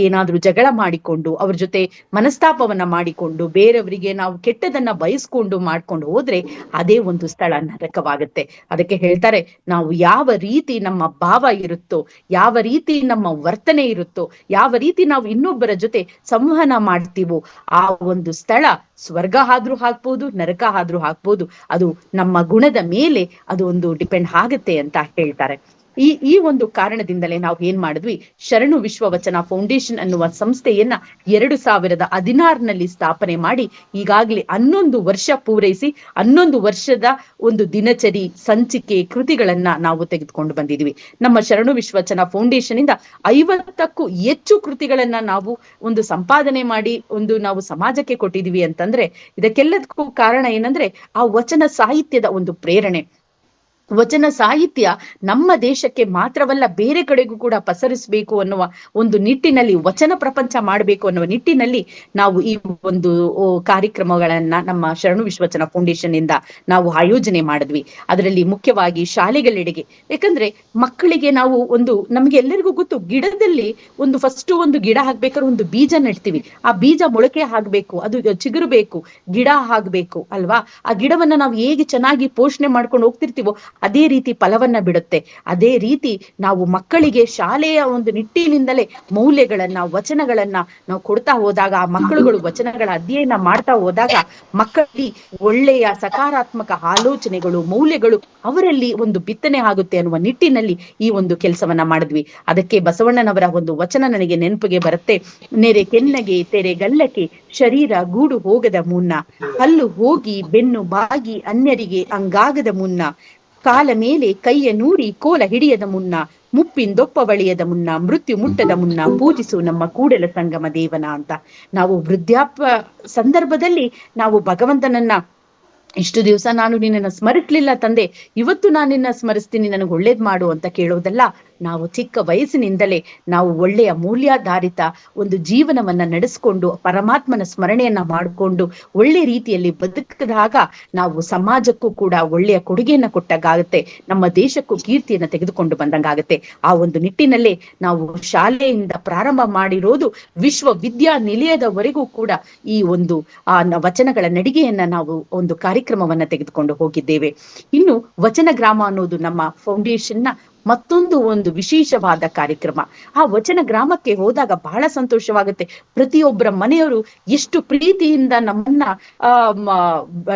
ಏನಾದ್ರೂ ಜಗಳ ಮಾಡಿಕೊಂಡು ಅವ್ರ ಜೊತೆ ಮನಸ್ತಾಪವನ್ನ ಮಾಡಿಕೊಂಡು ಬೇರೆಯವರಿಗೆ ನಾವು ಕೆಟ್ಟದನ್ನ ಬಯಸ್ಕೊಂಡು ಮಾಡ್ಕೊಂಡು ಹೋದ್ರೆ ಅದೇ ಒಂದು ಸ್ಥಳ ನರಕವಾಗುತ್ತೆ. ಅದಕ್ಕೆ ಹೇಳ್ತಾರೆ, ನಾವು ಯಾವ ರೀತಿ ನಮ್ಮ ಭಾವ ಇರುತ್ತೋ, ಯಾವ ರೀತಿ ನಮ್ಮ ವರ್ತನೆ ಇರುತ್ತೋ, ಯಾವ ರೀತಿ ನಾವು ಇನ್ನೊಬ್ಬರ ಜೊತೆ ಸಂವಹನ ಮಾಡ್ತೀವೋ ಆ ಒಂದು ಸ್ಥಳ ಸ್ವರ್ಗ ಆದ್ರೂ ಹಾಕ್ಬೋದು, ನರಕ ಆದ್ರೂ ಹಾಕ್ಬೋದು. ಅದು ನಮ್ಮ ಗುಣದ ಮೇಲೆ ಅದು ಒಂದು ಡಿಪೆಂಡ್ ಆಗುತ್ತೆ ಅಂತ ಹೇಳ್ತಾರೆ. ಈ ಒಂದು ಕಾರಣದಿಂದಲೇ ನಾವು ಏನ್ ಮಾಡಿದ್ವಿ, ಶರಣು ವಿಶ್ವವಚನ ಫೌಂಡೇಶನ್ ಅನ್ನುವ ಸಂಸ್ಥೆಯನ್ನ 2016ರಲ್ಲಿ ಸ್ಥಾಪನೆ ಮಾಡಿ ಈಗಾಗಲೇ 11 ವರ್ಷ ಪೂರೈಸಿ 11 ವರ್ಷದ ಒಂದು ದಿನಚರಿ ಸಂಚಿಕೆ ಕೃತಿಗಳನ್ನ ನಾವು ತೆಗೆದುಕೊಂಡು ಬಂದಿದ್ವಿ. ನಮ್ಮ ಶರಣು ವಿಶ್ವವಚನ ಫೌಂಡೇಶನ್ ಇಂದ 50ಕ್ಕೂ ಹೆಚ್ಚು ಕೃತಿಗಳನ್ನ ನಾವು ಒಂದು ಸಂಪಾದನೆ ಮಾಡಿ ನಾವು ಸಮಾಜಕ್ಕೆ ಕೊಟ್ಟಿದ್ವಿ ಅಂತಂದ್ರೆ ಇದಕ್ಕೆಲ್ಲದಕ್ಕೂ ಕಾರಣ ಏನಂದ್ರೆ ಆ ವಚನ ಸಾಹಿತ್ಯದ ಒಂದು ಪ್ರೇರಣೆ. ವಚನ ಸಾಹಿತ್ಯ ನಮ್ಮ ದೇಶಕ್ಕೆ ಮಾತ್ರವಲ್ಲ ಬೇರೆ ಕಡೆಗೂ ಕೂಡ ಪಸರಿಸಬೇಕು ಅನ್ನುವ ಒಂದು ನಿಟ್ಟಿನಲ್ಲಿ, ವಚನ ಪ್ರಪಂಚ ಮಾಡಬೇಕು ಅನ್ನುವ ನಿಟ್ಟಿನಲ್ಲಿ ನಾವು ಈ ಒಂದು ಕಾರ್ಯಕ್ರಮಗಳನ್ನ ನಮ್ಮ ಶರಣು ವಿಶ್ವವಚನ ಫೌಂಡೇಶನ್ ಇಂದ ನಾವು ಆಯೋಜನೆ ಮಾಡಿದ್ವಿ. ಅದರಲ್ಲಿ ಮುಖ್ಯವಾಗಿ ಶಾಲೆಗಳೆಡೆಗೆ, ಯಾಕಂದ್ರೆ ಮಕ್ಕಳಿಗೆ ನಾವು ನಮ್ಗೆ ಎಲ್ಲರಿಗೂ ಗೊತ್ತು, ಗಿಡದಲ್ಲಿ ಫಸ್ಟ್ ಒಂದು ಗಿಡ ಹಾಕ್ಬೇಕಾದ್ರೆ ಒಂದು ಬೀಜ ನೆಡ್ತೀವಿ, ಆ ಬೀಜ ಮೊಳಕೆ ಹಾಕ್ಬೇಕು, ಅದು ಚಿಗುರಬೇಕು, ಗಿಡ ಹಾಕ್ಬೇಕು ಅಲ್ವಾ. ಆ ಗಿಡವನ್ನ ನಾವು ಹೇಗೆ ಚೆನ್ನಾಗಿ ಪೋಷಣೆ ಮಾಡ್ಕೊಂಡು ಹೋಗ್ತಿರ್ತೀವೋ ಅದೇ ರೀತಿ ಫಲವನ್ನ ಬಿಡುತ್ತೆ. ಅದೇ ರೀತಿ ನಾವು ಮಕ್ಕಳಿಗೆ ಶಾಲೆಯ ಒಂದು ನಿಟ್ಟಿನಿಂದಲೇ ಮೌಲ್ಯಗಳನ್ನ, ವಚನಗಳನ್ನ ನಾವು ಕೊಡ್ತಾ ಹೋದಾಗ, ಆ ಮಕ್ಕಳುಗಳು ವಚನಗಳ ಅಧ್ಯಯನ ಮಾಡ್ತಾ ಹೋದಾಗ ಮಕ್ಕಳಲ್ಲಿ ಒಳ್ಳೆಯ ಸಕಾರಾತ್ಮಕ ಆಲೋಚನೆಗಳು, ಮೌಲ್ಯಗಳು ಅವರಲ್ಲಿ ಒಂದು ಬಿತ್ತನೆ ಆಗುತ್ತೆ ಅನ್ನುವ ನಿಟ್ಟಿನಲ್ಲಿ ಈ ಒಂದು ಕೆಲಸವನ್ನ ಮಾಡಿದ್ವಿ. ಅದಕ್ಕೆ ಬಸವಣ್ಣನವರ ಒಂದು ವಚನ ನನಗೆ ನೆನಪಿಗೆ ಬರುತ್ತೆ. ನೆರೆ ಕೆನ್ನಗೆ ತೆರೆಗಲ್ಲಕ್ಕೆ ಶರೀರ ಗೂಡು ಹೋಗದ ಮುನ್ನ, ಹಲ್ಲು ಹೋಗಿ ಬೆನ್ನು ಬಾಗಿ ಅನ್ಯರಿಗೆ ಅಂಗಾಗದ ಮುನ್ನ, ಕಾಲ ಮೇಲೆ ಕೈಯ ನೂರಿ ಕೋಲ ಹಿಡಿಯದ ಮುನ್ನ, ಮುಪ್ಪಿಂದೊಪ್ಪ ಬಳಿಯದ ಮುನ್ನ, ಮೃತ್ಯು ಮುಟ್ಟದ ಮುನ್ನ, ಪೂಜಿಸು ನಮ್ಮ ಕೂಡಲ ಸಂಗಮ ದೇವನ ಅಂತ. ನಾವು ವೃದ್ಧಾಪ್ಯ ಸಂದರ್ಭದಲ್ಲಿ ನಾವು ಭಗವಂತನನ್ನ ಇಷ್ಟು ದಿವಸ ನಾನು ನಿನ್ನನ್ನು ಸ್ಮರಿಸ್ಲಿಲ್ಲ ತಂದೆ, ಇವತ್ತು ನಾನು ನಿನ್ನ ಸ್ಮರಿಸ್ತೀನಿ, ನನಗೆ ಒಳ್ಳೇದ್ ಮಾಡು ಅಂತ ಕೇಳೋದಲ್ಲ. ನಾವು ಚಿಕ್ಕ ವಯಸ್ಸಿನಿಂದಲೇ ನಾವು ಒಳ್ಳೆಯ ಮೂಲ್ಯಾಧಾರಿತ ಒಂದು ಜೀವನವನ್ನ ನಡೆಸ್ಕೊಂಡು ಪರಮಾತ್ಮನ ಸ್ಮರಣೆಯನ್ನ ಮಾಡಿಕೊಂಡು ಒಳ್ಳೆ ರೀತಿಯಲ್ಲಿ ಬದುಕಿದಾಗ ನಾವು ಸಮಾಜಕ್ಕೂ ಕೂಡ ಒಳ್ಳೆಯ ಕೊಡುಗೆಯನ್ನ ಕೊಟ್ಟಾಗುತ್ತೆ, ನಮ್ಮ ದೇಶಕ್ಕೂ ಕೀರ್ತಿಯನ್ನ ತೆಗೆದುಕೊಂಡು ಬಂದಂಗಾಗುತ್ತೆ. ಆ ಒಂದು ನಿಟ್ಟಿನಲ್ಲೇ ನಾವು ಶಾಲೆಯಿಂದ ಪ್ರಾರಂಭ ಮಾಡಿರೋದು ವಿಶ್ವವಿದ್ಯಾನಿಲಯದವರೆಗೂ ಕೂಡ ಈ ಒಂದು ವಚನಗಳ ನಡಿಗೆಯನ್ನ ನಾವು ಒಂದು ಕಾರ್ಯಕ್ರಮವನ್ನ ತೆಗೆದುಕೊಂಡು ಹೋಗಿದ್ದೇವೆ. ಇನ್ನು ವಚನ ಗ್ರಾಮ ಅನ್ನೋದು ನಮ್ಮ ಫೌಂಡೇಶನ್ನ ಮತ್ತೊಂದು ಒಂದು ವಿಶೇಷವಾದ ಕಾರ್ಯಕ್ರಮ. ಆ ವಚನ ಗ್ರಾಮಕ್ಕೆ ಹೋದಾಗ ಬಹಳ ಸಂತೋಷವಾಗುತ್ತೆ. ಪ್ರತಿಯೊಬ್ಬರ ಮನೆಯವರು ಎಷ್ಟು ಪ್ರೀತಿಯಿಂದ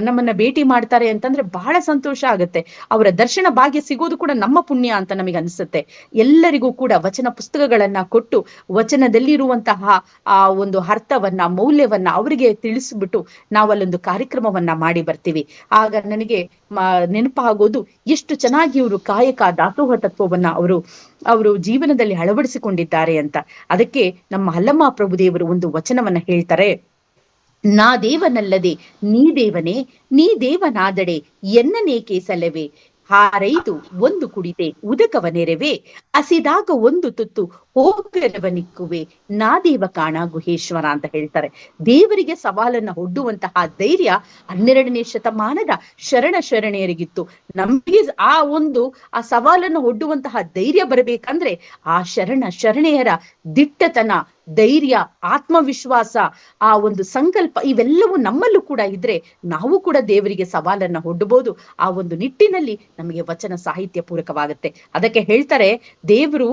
ನಮ್ಮನ್ನ ಭೇಟಿ ಮಾಡ್ತಾರೆ ಅಂತಂದ್ರೆ ಬಹಳ ಸಂತೋಷ ಆಗುತ್ತೆ. ಅವರ ದರ್ಶನ ಭಾಗ್ಯ ಸಿಗೋದು ಕೂಡ ನಮ್ಮ ಪುಣ್ಯ ಅಂತ ನಮಗೆ ಅನಿಸುತ್ತೆ. ಎಲ್ಲರಿಗೂ ಕೂಡ ವಚನ ಪುಸ್ತಕಗಳನ್ನ ಕೊಟ್ಟು ವಚನದಲ್ಲಿರುವಂತಹ ಆ ಒಂದು ಅರ್ಥವನ್ನ, ಮೌಲ್ಯವನ್ನ ಅವರಿಗೆ ತಿಳಿಸ್ಬಿಟ್ಟು ನಾವಲ್ಲೊಂದು ಕಾರ್ಯಕ್ರಮವನ್ನ ಮಾಡಿ ಬರ್ತೀವಿ. ಆಗ ನನಗೆ ನೆನಪಾಗೋದು ಎಷ್ಟು ಚೆನ್ನಾಗಿ ಇವರು ಕಾಯಕ ದಾಸೋಹ ತತ್ವವನ್ನ ಅವರು ಜೀವನದಲ್ಲಿ ಅಳವಡಿಸಿಕೊಂಡಿದ್ದಾರೆ ಅಂತ. ಅದಕ್ಕೆ ನಮ್ಮ ಅಲ್ಲಮ್ಮ ಪ್ರಭುದೇವರು ಒಂದು ವಚನವನ್ನ ಹೇಳ್ತಾರೆ. ನಾ ದೇವನಲ್ಲದೆ ನೀ ದೇವನೇ, ನೀ ದೇವನಾದಡೆ ಎನ್ನನೇಕೆ ಸಲವೇ, ಹಾರೈದು ಒಂದು ಕುಡಿತೆ ಉದಕವ ನೆರವೇ, ಹಸಿದಾಗ ಒಂದು ತುತ್ತು ಹೋಗರವನಿಕ್ಕುವೆ, ನಾ ದೇವ ಕಾಣ ಗುಹೇಶ್ವರ ಅಂತ ಹೇಳ್ತಾರೆ. ದೇವರಿಗೆ ಸವಾಲನ್ನ ಒಡ್ಡುವಂತಹ ಧೈರ್ಯ 12ನೇ ಶತಮಾನದ ಶರಣೆಯರಿಗಿತ್ತು. ನಮಗೆ ಆ ಸವಾಲನ್ನು ಒಡ್ಡುವಂತಹ ಧೈರ್ಯ ಬರಬೇಕಂದ್ರೆ ಆ ಶರಣೆಯರ ದಿಟ್ಟತನ, ಧೈರ್ಯ, ಆತ್ಮವಿಶ್ವಾಸ, ಆ ಒಂದು ಸಂಕಲ್ಪ ಇವೆಲ್ಲವೂ ನಮ್ಮಲ್ಲೂ ಕೂಡ ಇದ್ರೆ ನಾವು ಕೂಡ ದೇವರಿಗೆ ಸವಾಲನ್ನ ಒಡ್ಡಬಹುದು. ಆ ಒಂದು ನಿಟ್ಟಿನಲ್ಲಿ ನಮಗೆ ವಚನ ಸಾಹಿತ್ಯ ಪೂರಕವಾಗುತ್ತೆ. ಅದಕ್ಕೆ ಹೇಳ್ತಾರೆ, ದೇವರು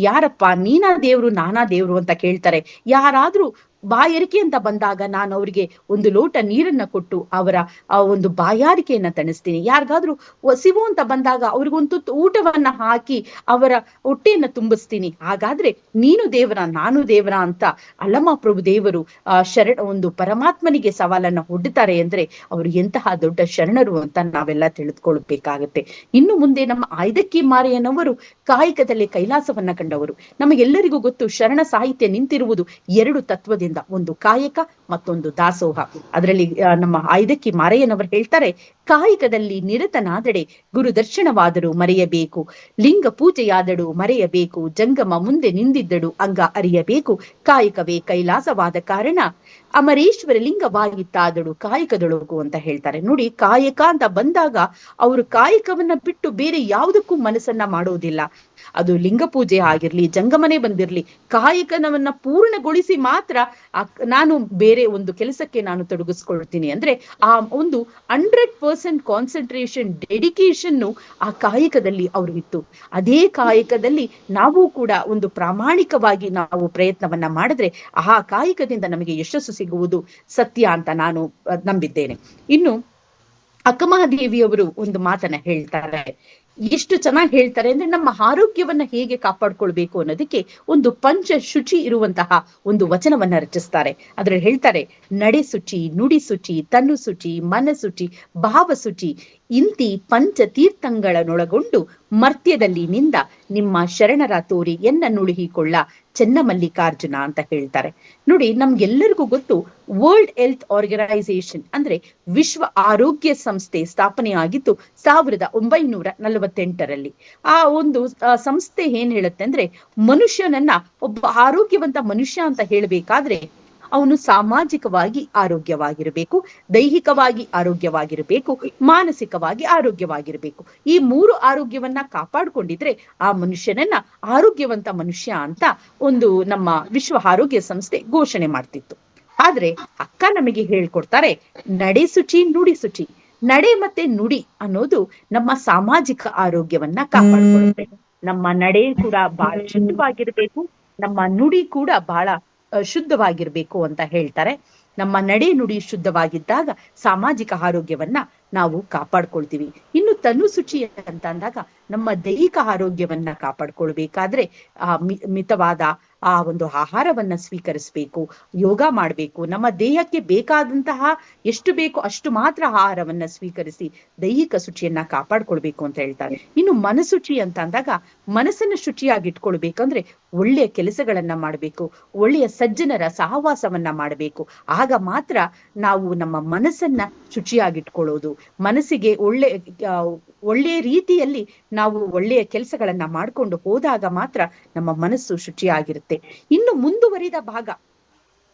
ಯಾರಪ್ಪ, ನೀನಾ ದೇವ್ರು ನಾನಾ ದೇವ್ರು ಅಂತ ಕೇಳ್ತಾರೆ. ಯಾರಾದ್ರೂ ಬಾಯಾರಿಕೆ ಅಂತ ಬಂದಾಗ ನಾನು ಅವರಿಗೆ ಒಂದು ಲೋಟ ನೀರನ್ನ ಕೊಟ್ಟು ಅವರ ಆ ಒಂದು ಬಾಯಾರಿಕೆಯನ್ನ ತಣಿಸ್ತೀನಿ. ಯಾರಿಗಾದ್ರೂ ಹಸಿವು ಅಂತ ಬಂದಾಗ ಅವ್ರಿಗೊಂದು ಊಟವನ್ನ ಹಾಕಿ ಅವರ ಹೊಟ್ಟೆಯನ್ನ ತುಂಬಿಸ್ತೀನಿ. ಹಾಗಾದ್ರೆ ನೀನು ದೇವರ ನಾನು ದೇವರ ಅಂತ ಅಲ್ಲಮ್ಮ ಪ್ರಭು ದೇವರು ಒಂದು ಪರಮಾತ್ಮನಿಗೆ ಸವಾಲನ್ನ ಒಡ್ಡುತ್ತಾರೆ ಅಂದ್ರೆ ಅವರು ಎಂತಹ ದೊಡ್ಡ ಶರಣರು ಅಂತ ನಾವೆಲ್ಲ ತಿಳಿದುಕೊಳ್ಬೇಕಾಗತ್ತೆ. ಇನ್ನು ಮುಂದೆ ನಮ್ಮ ಆಯ್ದಕ್ಕಿ ಮಾರಿಯನವರು ಕಾಯಕದಲ್ಲಿ ಕೈಲಾಸವನ್ನ ಕಂಡವರು. ನಮಗೆಲ್ಲರಿಗೂ ಗೊತ್ತು, ಶರಣ ಸಾಹಿತ್ಯ ನಿಂತಿರುವುದು 2 ತತ್ವದಿಂದ, ಒಂದು ಕಾಯಕ, ಮತ್ತೊಂದು ದಾಸೋಹ. ಅದರಲ್ಲಿ ನಮ್ಮ ಐದಕ್ಕಿ ಮಾರಯ್ಯನವರು ಹೇಳ್ತಾರೆ, ಕಾಯಕದಲ್ಲಿ ನಿರತನಾದಡೆ ಗುರುದರ್ಶನವಾದರೂ ಮರೆಯಬೇಕು, ಲಿಂಗ ಪೂಜೆಯಾದಡು ಮರೆಯಬೇಕು, ಜಂಗಮ ಮುಂದೆ ನಿಂದಿದ್ದಡು ಅಂಗ ಅರಿಯಬೇಕು, ಕಾಯಕವೇ ಕೈಲಾಸವಾದ ಕಾರಣ ಅಮರೇಶ್ವರ ಲಿಂಗವಾಯಿತಾದಡು ಕಾಯಕದೊಳಗು ಅಂತ ಹೇಳ್ತಾರೆ. ನೋಡಿ, ಕಾಯಕ ಅಂತ ಬಂದಾಗ ಅವರು ಕಾಯಕವನ್ನ ಬಿಟ್ಟು ಬೇರೆ ಯಾವುದಕ್ಕೂ ಮನಸ್ಸನ್ನ ಮಾಡೋದಿಲ್ಲ. ಅದು ಲಿಂಗ ಪೂಜೆ ಆಗಿರ್ಲಿ, ಜಂಗಮನೆ ಬಂದಿರ್ಲಿ, ಕಾಯಕನವನ್ನ ಪೂರ್ಣಗೊಳಿಸಿ ಮಾತ್ರ ನಾನು ಬೇರೆ ಒಂದು ಕೆಲಸಕ್ಕೆ ನಾನು ತೊಡಗಿಸ್ಕೊಳ್ತೀನಿ ಅಂದ್ರೆ ಆ ಒಂದು 100% ಕಾನ್ಸಂಟ್ರೇಷನ್, ಡೆಡಿಕೇಶನ್ ಆ ಕಾಯಕದಲ್ಲಿ ಅವರು ಇತ್ತು. ಅದೇ ಕಾಯಕದಲ್ಲಿ ನಾವು ಕೂಡ ಒಂದು ಪ್ರಾಮಾಣಿಕವಾಗಿ ನಾವು ಪ್ರಯತ್ನವನ್ನ ಮಾಡಿದ್ರೆ ಆ ಕಾಯಕದಿಂದ ನಮಗೆ ಯಶಸ್ಸು ಸಿಗುವುದು ಸತ್ಯ ಅಂತ ನಾನು ನಂಬಿದ್ದೇನೆ. ಇನ್ನು ಅಕ್ಕಮಹಾದೇವಿಯವರು ಒಂದು ಮಾತನ್ನ ಹೇಳ್ತಾರೆ, ಎಷ್ಟು ಚೆನ್ನಾಗಿ ಹೇಳ್ತಾರೆ ಅಂದ್ರೆ ನಮ್ಮ ಆರೋಗ್ಯವನ್ನ ಹೇಗೆ ಕಾಪಾಡ್ಕೊಳ್ಬೇಕು ಅನ್ನೋದಕ್ಕೆ ಒಂದು ಪಂಚ ಶುಚಿ ಇರುವಂತಹ ಒಂದು ವಚನವನ್ನ ರಚಿಸ್ತಾರೆ. ಅದ್ರಲ್ಲಿ ಹೇಳ್ತಾರೆ, ನಡೆ ಶುಚಿ, ನುಡಿ ಶುಚಿ, ತನ್ನು ಶುಚಿ, ಮನ ಶುಚಿ, ಭಾವ ಶುಚಿ, ಇಂತಿ ಪಂಚ ತೀರ್ಥಂಗಳನ್ನೊಳಗೊಂಡು ಮರ್ತ್ಯದಲ್ಲಿ ನಿಂದ ನಿಮ್ಮ ಶರಣರ ತೋರಿ ಎನ್ನ ನುಳುಹಿಕೊಳ್ಳ ಚೆನ್ನಮಲ್ಲಿಕಾರ್ಜುನ ಅಂತ ಹೇಳ್ತಾರೆ. ನೋಡಿ, ನಮ್ಗೆಲ್ಲರಿಗೂ ಗೊತ್ತು, ವರ್ಲ್ಡ್ ಹೆಲ್ತ್ ಆರ್ಗನೈಸೇಷನ್ ಅಂದ್ರೆ ವಿಶ್ವ ಆರೋಗ್ಯ ಸಂಸ್ಥೆ ಸ್ಥಾಪನೆಯಾಗಿದ್ದು 1948ರಲ್ಲಿ. ಆ ಒಂದು ಸಂಸ್ಥೆ ಏನ್ ಹೇಳುತ್ತೆ ಅಂದ್ರೆ, ಮನುಷ್ಯನನ್ನ ಒಬ್ಬ ಆರೋಗ್ಯವಂತ ಮನುಷ್ಯ ಅಂತ ಹೇಳ್ಬೇಕಾದ್ರೆ ಅವನು ಸಾಮಾಜಿಕವಾಗಿ ಆರೋಗ್ಯವಾಗಿರಬೇಕು, ದೈಹಿಕವಾಗಿ ಆರೋಗ್ಯವಾಗಿರಬೇಕು, ಮಾನಸಿಕವಾಗಿ ಆರೋಗ್ಯವಾಗಿರಬೇಕು. ಈ 3 ಆರೋಗ್ಯವನ್ನ ಕಾಪಾಡಿಕೊಂಡಿದ್ರೆ ಆ ಮನುಷ್ಯನನ್ನ ಆರೋಗ್ಯವಂತ ಮನುಷ್ಯ ಅಂತ ಒಂದು ನಮ್ಮ ವಿಶ್ವ ಆರೋಗ್ಯ ಸಂಸ್ಥೆ ಘೋಷಣೆ ಮಾಡ್ತಿತ್ತು. ಆದ್ರೆ ಅಕ್ಕ ನಮಗೆ ಹೇಳ್ಕೊಡ್ತಾರೆ, ನಡೆ ಶುಚಿ, ನುಡಿ ಶುಚಿ. ನಡೆ ಮತ್ತೆ ನುಡಿ ಅನ್ನೋದು ನಮ್ಮ ಸಾಮಾಜಿಕ ಆರೋಗ್ಯವನ್ನ ಕಾಪಾಡ್ಕೊಳ್ಳುತ್ತೆ. ನಮ್ಮ ನಡೆ ಕೂಡ ಬಹಳ ಶುದ್ಧವಾಗಿರ್ಬೇಕು, ನಮ್ಮ ನುಡಿ ಕೂಡ ಬಹಳ ಶುದ್ಧವಾಗಿರ್ಬೇಕು ಅಂತ ಹೇಳ್ತಾರೆ. ನಮ್ಮ ನಡೆ ನುಡಿ ಶುದ್ಧವಾಗಿದ್ದಾಗ ಸಾಮಾಜಿಕ ಆರೋಗ್ಯವನ್ನ ನಾವು ಕಾಪಾಡ್ಕೊಳ್ತೀವಿ. ಇನ್ನು ತನು ಶುಚಿ ಅಂತ ಅಂದಾಗ ನಮ್ಮ ದೈಹಿಕ ಆರೋಗ್ಯವನ್ನ ಕಾಪಾಡ್ಕೊಳ್ಬೇಕಾದ್ರೆ ಮಿತವಾದ ಆ ಒಂದು ಆಹಾರವನ್ನ ಸ್ವೀಕರಿಸಬೇಕು, ಯೋಗ ಮಾಡಬೇಕು, ನಮ್ಮ ದೇಹಕ್ಕೆ ಬೇಕಾದಂತಹ ಎಷ್ಟು ಬೇಕೋ ಅಷ್ಟು ಮಾತ್ರ ಆಹಾರವನ್ನ ಸ್ವೀಕರಿಸಿ ದೈಹಿಕ ಶುಚಿಯನ್ನ ಕಾಪಾಡ್ಕೊಳ್ಬೇಕು ಅಂತ ಹೇಳ್ತಾರೆ. ಇನ್ನು ಮನಶುಚಿ ಅಂತ ಅಂದಾಗ ಮನಸ್ಸನ್ನ ಶುಚಿಯಾಗಿ ಇಟ್ಕೊಳ್ಬೇಕಂದ್ರೆ ಒಳ್ಳೆಯ ಕೆಲಸಗಳನ್ನ ಮಾಡಬೇಕು, ಒಳ್ಳೆಯ ಸಜ್ಜನರ ಸಹವಾಸವನ್ನ ಮಾಡಬೇಕು. ಆಗ ಮಾತ್ರ ನಾವು ನಮ್ಮ ಮನಸ್ಸನ್ನ ಶುಚಿಯಾಗಿಟ್ಕೊಳ್ಳೋದು, ಮನಸ್ಸಿಗೆ ಒಳ್ಳೆಯ ರೀತಿಯಲ್ಲಿ ನಾವು ಒಳ್ಳೆಯ ಕೆಲಸಗಳನ್ನ ಮಾಡ್ಕೊಂಡು ಹೋದಾಗ ಮಾತ್ರ ನಮ್ಮ ಮನಸ್ಸು ಶುಚಿಯಾಗಿರುತ್ತೆ. ಇನ್ನು ಮುಂದುವರಿದ ಭಾಗ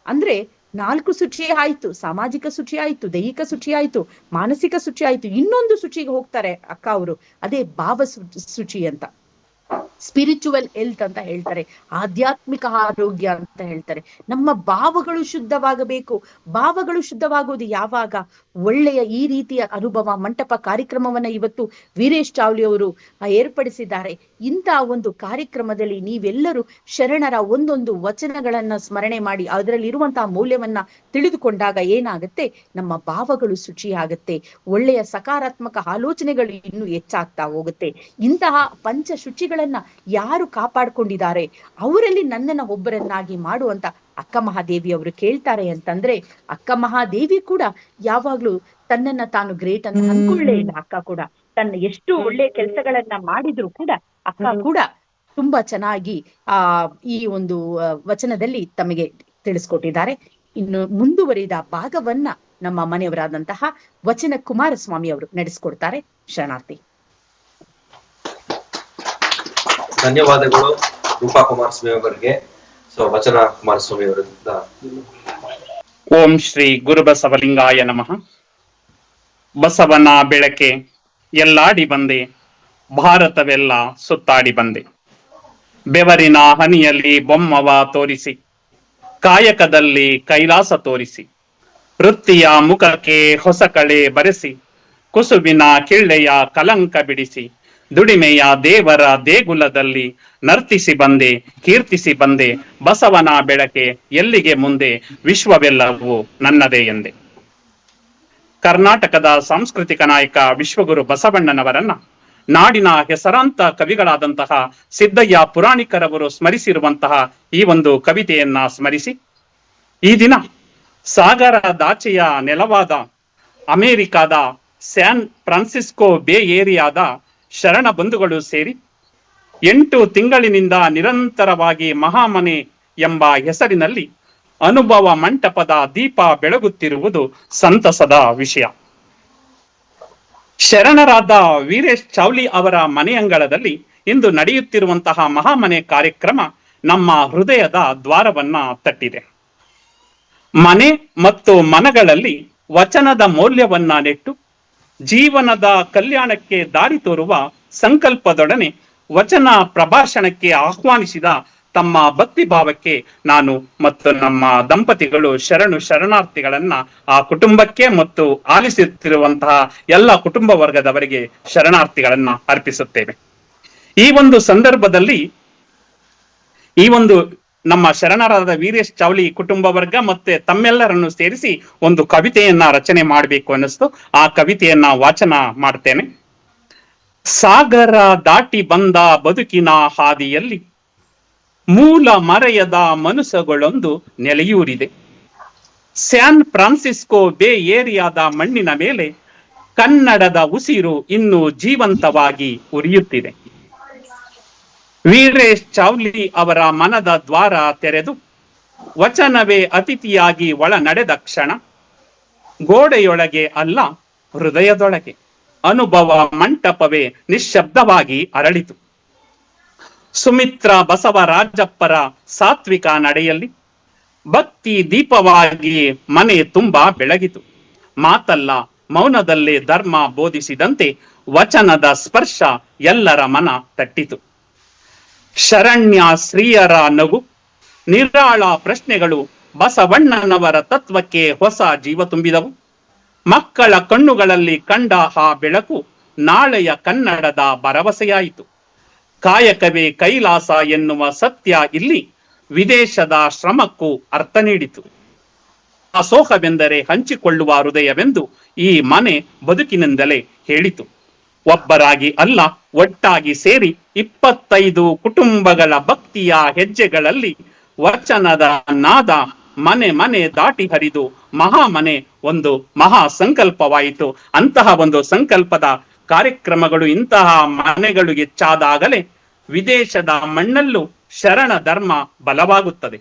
ಅಂದ್ರೆ 4 ಶುಚಿ ಆಯ್ತು, ಸಾಮಾಜಿಕ ಶುಚಿ ಆಯ್ತು, ದೈಹಿಕ ಶುಚಿ ಆಯ್ತು, ಮಾನಸಿಕ ಶುಚಿ ಆಯ್ತು. ಇನ್ನೊಂದು ಶುಚಿಗೆ ಹೋಗ್ತಾರೆ ಅಕ್ಕ ಅವರು, ಅದೇ ಭಾವ ಶುಚಿ ಅಂತ, ಸ್ಪಿರಿಚುವಲ್ ಹೆಲ್ತ್ ಅಂತ ಹೇಳ್ತಾರೆ, ಆಧ್ಯಾತ್ಮಿಕ ಆರೋಗ್ಯ ಅಂತ ಹೇಳ್ತಾರೆ. ನಮ್ಮ ಭಾವಗಳು ಶುದ್ಧವಾಗಬೇಕು. ಭಾವಗಳು ಶುದ್ಧವಾಗುವುದು ಯಾವಾಗ? ಒಳ್ಳೆಯ ಈ ರೀತಿಯ ಅನುಭವ ಮಂಟಪ ಕಾರ್ಯಕ್ರಮವನ್ನ ಇವತ್ತು ವೀರೇಶ್ ಚಾವ್ಲಿ ಅವರು ಏರ್ಪಡಿಸಿದ್ದಾರೆ. ಇಂತಹ ಒಂದು ಕಾರ್ಯಕ್ರಮದಲ್ಲಿ ನೀವೆಲ್ಲರೂ ಶರಣರ ಒಂದೊಂದು ವಚನಗಳನ್ನ ಸ್ಮರಣೆ ಮಾಡಿ ಅದರಲ್ಲಿ ಇರುವಂತಹ ಮೌಲ್ಯವನ್ನ ತಿಳಿದುಕೊಂಡಾಗ ಏನಾಗುತ್ತೆ, ನಮ್ಮ ಭಾವಗಳು ಶುಚಿಯಾಗುತ್ತೆ, ಒಳ್ಳೆಯ ಸಕಾರಾತ್ಮಕ ಆಲೋಚನೆಗಳು ಇನ್ನೂ ಹೆಚ್ಚಾಗ್ತಾ ಹೋಗುತ್ತೆ. ಇಂತಹ ಪಂಚ ಶುಚಿಗಳನ್ನ ಯಾರು ಕಾಪಾಡ್ಕೊಂಡಿದ್ದಾರೆ ಅವರಲ್ಲಿ ನನ್ನನ್ನ ಒಬ್ಬರನ್ನಾಗಿ ಮಾಡುವಂತ ಅಕ್ಕ ಮಹಾದೇವಿ ಅವರು ಕೇಳ್ತಾರೆ ಅಂತಂದ್ರೆ, ಅಕ್ಕ ಮಹಾದೇವಿ ಕೂಡ ಯಾವಾಗ್ಲೂ ತನ್ನನ್ನ ತಾನು ಗ್ರೇಟ್ ಅಂತ ಅನ್ಕೊಳ್ಳೇ ಇಲ್ಲ. ಅಕ್ಕ ಕೂಡ ತನ್ನ ಎಷ್ಟು ಒಳ್ಳೆ ಕೆಲಸಗಳನ್ನ ಮಾಡಿದ್ರು ಕೂಡ ಅಕ್ಕ ಕೂಡ ತುಂಬಾ ಚೆನ್ನಾಗಿ ಈ ಒಂದು ವಚನದಲ್ಲಿ ತಮಗೆ ತಿಳಿಸ್ಕೊಟ್ಟಿದ್ದಾರೆ. ಇನ್ನು ಮುಂದುವರಿದ ಭಾಗವನ್ನ ನಮ್ಮ ಮನೆಯವರಾದಂತಹ ವಚನ ಕುಮಾರಸ್ವಾಮಿ ಅವರು ನಡೆಸ್ಕೊಡ್ತಾರೆ. ಶರಣಾರ್ಥಿ. ಧನ್ಯವಾದಗಳು ರೂಪಾ ಕುಮಾರಸ್ವಾಮಿ ಅವರಿಗೆ. ವಚನ ಕುಮಾರಸ್ವಾಮಿ ಅವರಿಂದ. ಓಂ ಶ್ರೀ ಗುರು ಬಸವಲಿಂಗಾಯ ನಮಃ. ಬಸವನ ಬೆಳಕೆ ಎಲ್ಲಾಡಿ ಬಂದೆ, ಭಾರತವೆಲ್ಲ ಸುತ್ತಾಡಿ ಬಂದೆ. ಬೆವರಿನ ಹನಿಯಲ್ಲಿ ಬೊಮ್ಮವ ತೋರಿಸಿ, ಕಾಯಕದಲ್ಲಿ ಕೈಲಾಸ ತೋರಿಸಿ, ವೃತ್ತಿಯ ಮುಖಕ್ಕೆ ಹೊಸ ಕಳೆ ಬರೆಸಿ, ಕುಸುಬಿನ ಕಿಳ್ಳೆಯ ಕಲಂಕ ಬಿಡಿಸಿ, ದುಡಿಮೆಯ ದೇವರ ದೇಗುಲದಲ್ಲಿ ನರ್ತಿಸಿ ಬಂದೆ, ಕೀರ್ತಿಸಿ ಬಂದೆ. ಬಸವನ ಬೆಳಕೆ ಎಲ್ಲಿಗೆ ಮುಂದೆ, ವಿಶ್ವವೆಲ್ಲವೂ ನನ್ನದೇ ಎಂದೆ. ಕರ್ನಾಟಕದ ಸಾಂಸ್ಕೃತಿಕ ನಾಯಕ ವಿಶ್ವಗುರು ಬಸವಣ್ಣನವರನ್ನ ನಾಡಿನ ಹೆಸರಾಂತ ಕವಿಗಳಾದಂತಹ ಸಿದ್ದಯ್ಯ ಪುರಾಣಿಕರವರು ಸ್ಮರಿಸಿರುವಂತಹ ಈ ಒಂದು ಕವಿತೆಯನ್ನ ಸ್ಮರಿಸಿ, ಈ ದಿನ ಸಾಗರದಾಚೆಯ ನೆಲವಾದ ಅಮೆರಿಕಾದ ಸ್ಯಾನ್ ಫ್ರಾನ್ಸಿಸ್ಕೋ ಬೇ ಏರಿಯಾದ ಶರಣ ಬಂಧುಗಳು ಸೇರಿ 8 ತಿಂಗಳಿನಿಂದ ನಿರಂತರವಾಗಿ ಮಹಾಮನೆ ಎಂಬ ಹೆಸರಿನಲ್ಲಿ ಅನುಭವ ಮಂಟಪದ ದೀಪ ಬೆಳಗುತ್ತಿರುವುದು ಸಂತಸದ ವಿಷಯ. ಶರಣರಾದ ವೀರೇಶ್ ಚಾವ್ಲಿ ಅವರ ಮನೆಯಂಗಳದಲ್ಲಿ ಇಂದು ನಡೆಯುತ್ತಿರುವಂತಹ ಮಹಾಮನೆ ಕಾರ್ಯಕ್ರಮ ನಮ್ಮ ಹೃದಯದ ದ್ವಾರವನ್ನ ತಟ್ಟಿದೆ. ಮನೆ ಮತ್ತು ಮನಗಳಲ್ಲಿ ವಚನದ ಮೌಲ್ಯವನ್ನ ನೆಟ್ಟು ಜೀವನದ ಕಲ್ಯಾಣಕ್ಕೆ ದಾರಿ ತೋರುವ ಸಂಕಲ್ಪದೊಡನೆ ವಚನ ಪ್ರಭಾಷಣಕ್ಕೆ ಆಹ್ವಾನಿಸಿದ ತಮ್ಮ ಭಕ್ತಿ ಭಾವಕ್ಕೆ ನಾನು ಮತ್ತು ನಮ್ಮ ದಂಪತಿಗಳು ಶರಣಾರ್ಥಿಗಳನ್ನ ಆ ಕುಟುಂಬಕ್ಕೆ ಮತ್ತು ಆಲಿಸುತ್ತಿರುವಂತಹ ಎಲ್ಲ ಕುಟುಂಬ ವರ್ಗದವರಿಗೆ ಶರಣಾರ್ಥಿಗಳನ್ನ ಅರ್ಪಿಸುತ್ತೇವೆ. ಈ ಒಂದು ಸಂದರ್ಭದಲ್ಲಿ ನಮ್ಮ ಶರಣರಾದ ವೀರೇಶ್ ಚಾವ್ಲಿ ಕುಟುಂಬ ವರ್ಗ ಮತ್ತೆ ತಮ್ಮೆಲ್ಲರನ್ನು ಸೇರಿಸಿ ಒಂದು ಕವಿತೆಯನ್ನ ರಚನೆ ಮಾಡಬೇಕು ಅನ್ನಿಸ್ತು. ಆ ಕವಿತೆಯನ್ನ ವಾಚನ ಮಾಡ್ತೇನೆ. ಸಾಗರ ದಾಟಿ ಬಂದ ಬದುಕಿನ ಹಾದಿಯಲ್ಲಿ ಮೂಲ ಮರೆಯದ ಮನಸ್ಸುಗಳೊಂದು ನೆಲೆಯೂರಿದೆ. ಸ್ಯಾನ್ ಫ್ರಾನ್ಸಿಸ್ಕೋ ಬೇ ಏರಿಯಾದ ಮಣ್ಣಿನ ಮೇಲೆ ಕನ್ನಡದ ಉಸಿರು ಇನ್ನೂ ಜೀವಂತವಾಗಿ ಉರಿಯುತ್ತಿದೆ. ವೀರೇಶ್ ಚಾವ್ಲಿ ಅವರ ಮನದ ದ್ವಾರ ತೆರೆದು ವಚನವೇ ಅತಿಥಿಯಾಗಿ ಒಳ ನಡೆದ ಕ್ಷಣ ಗೋಡೆಯೊಳಗೆ ಅಲ್ಲ ಹೃದಯದೊಳಗೆ ಅನುಭವ ಮಂಟಪವೇ ನಿಶ್ಶಬ್ದವಾಗಿ ಅರಳಿತು. ಸುಮಿತ್ರ ಬಸವರಾಜಪ್ಪರ ಸಾತ್ವಿಕ ನಡೆಯಲ್ಲಿ ಭಕ್ತಿ ದೀಪವಾಗಿ ಮನೆ ತುಂಬಾ ಬೆಳಗಿತು. ಮಾತಲ್ಲ ಮೌನದಲ್ಲೇ ಧರ್ಮ ಬೋಧಿಸಿದಂತೆ ವಚನದ ಸ್ಪರ್ಶ ಎಲ್ಲರ ಮನ ತಟ್ಟಿತು. ಶರಣ್ಯ ಶ್ರೀಯರ ನಗು ನಿರಾಳ ಪ್ರಶ್ನೆಗಳು ಬಸವಣ್ಣನವರ ತತ್ವಕ್ಕೆ ಹೊಸ ಜೀವ ತುಂಬಿದವು. ಮಕ್ಕಳ ಕಣ್ಣುಗಳಲ್ಲಿ ಕಂಡ ಆ ಬೆಳಕು ನಾಳೆಯ ಕನ್ನಡದ ಭರವಸೆಯಾಯಿತು. ಕಾಯಕವೇ ಕೈಲಾಸ ಎನ್ನುವ ಸತ್ಯ ಇಲ್ಲಿ ವಿದೇಶದ ಶ್ರಮಕ್ಕೂ ಅರ್ಥ ನೀಡಿತು. ಅಸೋಹವೆಂದರೆ ಹಂಚಿಕೊಳ್ಳುವ ಹೃದಯವೆಂದು ಈ ಮನೆ ಬದುಕಿನಿಂದಲೇ ಹೇಳಿತು. ಒಬ್ಬರಾಗಿ ಅಲ್ಲ ಒಟ್ಟಾಗಿ ಸೇರಿ 25 ಕುಟುಂಬಗಳ ಭಕ್ತಿಯ ಹೆಜ್ಜೆಗಳಲ್ಲಿ ವಚನದ ನಾದ ಮನೆ ಮನೆ ದಾಟಿ ಹರಿದು ಮಹಾಮನೆ ಒಂದು ಮಹಾ ಸಂಕಲ್ಪವಾಯಿತು. ಅಂತಹ ಒಂದು ಸಂಕಲ್ಪದ ಕಾರ್ಯಕ್ರಮಗಳು ಇಂತಹ ಮನೆಗಳು ಹೆಚ್ಚಾದಾಗಲೇ ವಿದೇಶದ ಮಣ್ಣಲ್ಲೂ ಶರಣ ಧರ್ಮ ಬಲವಾಗುತ್ತದೆ.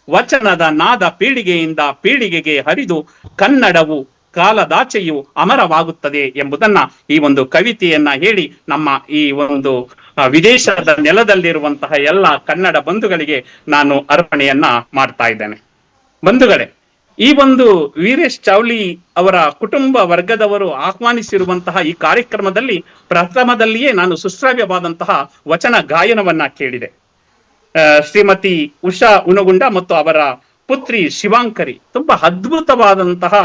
ವಚನದ ನಾದ ಪೀಳಿಗೆಯಿಂದ ಪೀಳಿಗೆಗೆ ಹರಿದು ಕನ್ನಡವು ಕಾಲದಾಚೆಯು ಅಮರವಾಗುತ್ತದೆ ಎಂಬುದನ್ನ ಈ ಒಂದು ಕವಿತೆಯನ್ನ ಹೇಳಿ ನಮ್ಮ ಈ ಒಂದು ವಿದೇಶದ ನೆಲದಲ್ಲಿರುವಂತಹ ಎಲ್ಲ ಕನ್ನಡ ಬಂಧುಗಳಿಗೆ ನಾನು ಅರ್ಪಣೆಯನ್ನ ಮಾಡ್ತಾ ಇದ್ದೇನೆ. ಬಂಧುಗಳೇ, ಈ ಒಂದು ವೀರೇಶ್ ಚಾವ್ಲಿ ಅವರ ಕುಟುಂಬ ವರ್ಗದವರು ಆಹ್ವಾನಿಸಿರುವಂತಹ ಈ ಕಾರ್ಯಕ್ರಮದಲ್ಲಿ ಪ್ರಥಮದಲ್ಲಿಯೇ ನಾನು ಸುಶ್ರಾವ್ಯವಾದಂತಹ ವಚನ ಗಾಯನವನ್ನ ಕೇಳಿದೆ. ಶ್ರೀಮತಿ ಉಷಾ ಉನಗುಂಡ ಮತ್ತು ಅವರ ಪುತ್ರಿ ಶಿವಾಂಕರಿ ತುಂಬಾ ಅದ್ಭುತವಾದಂತಹ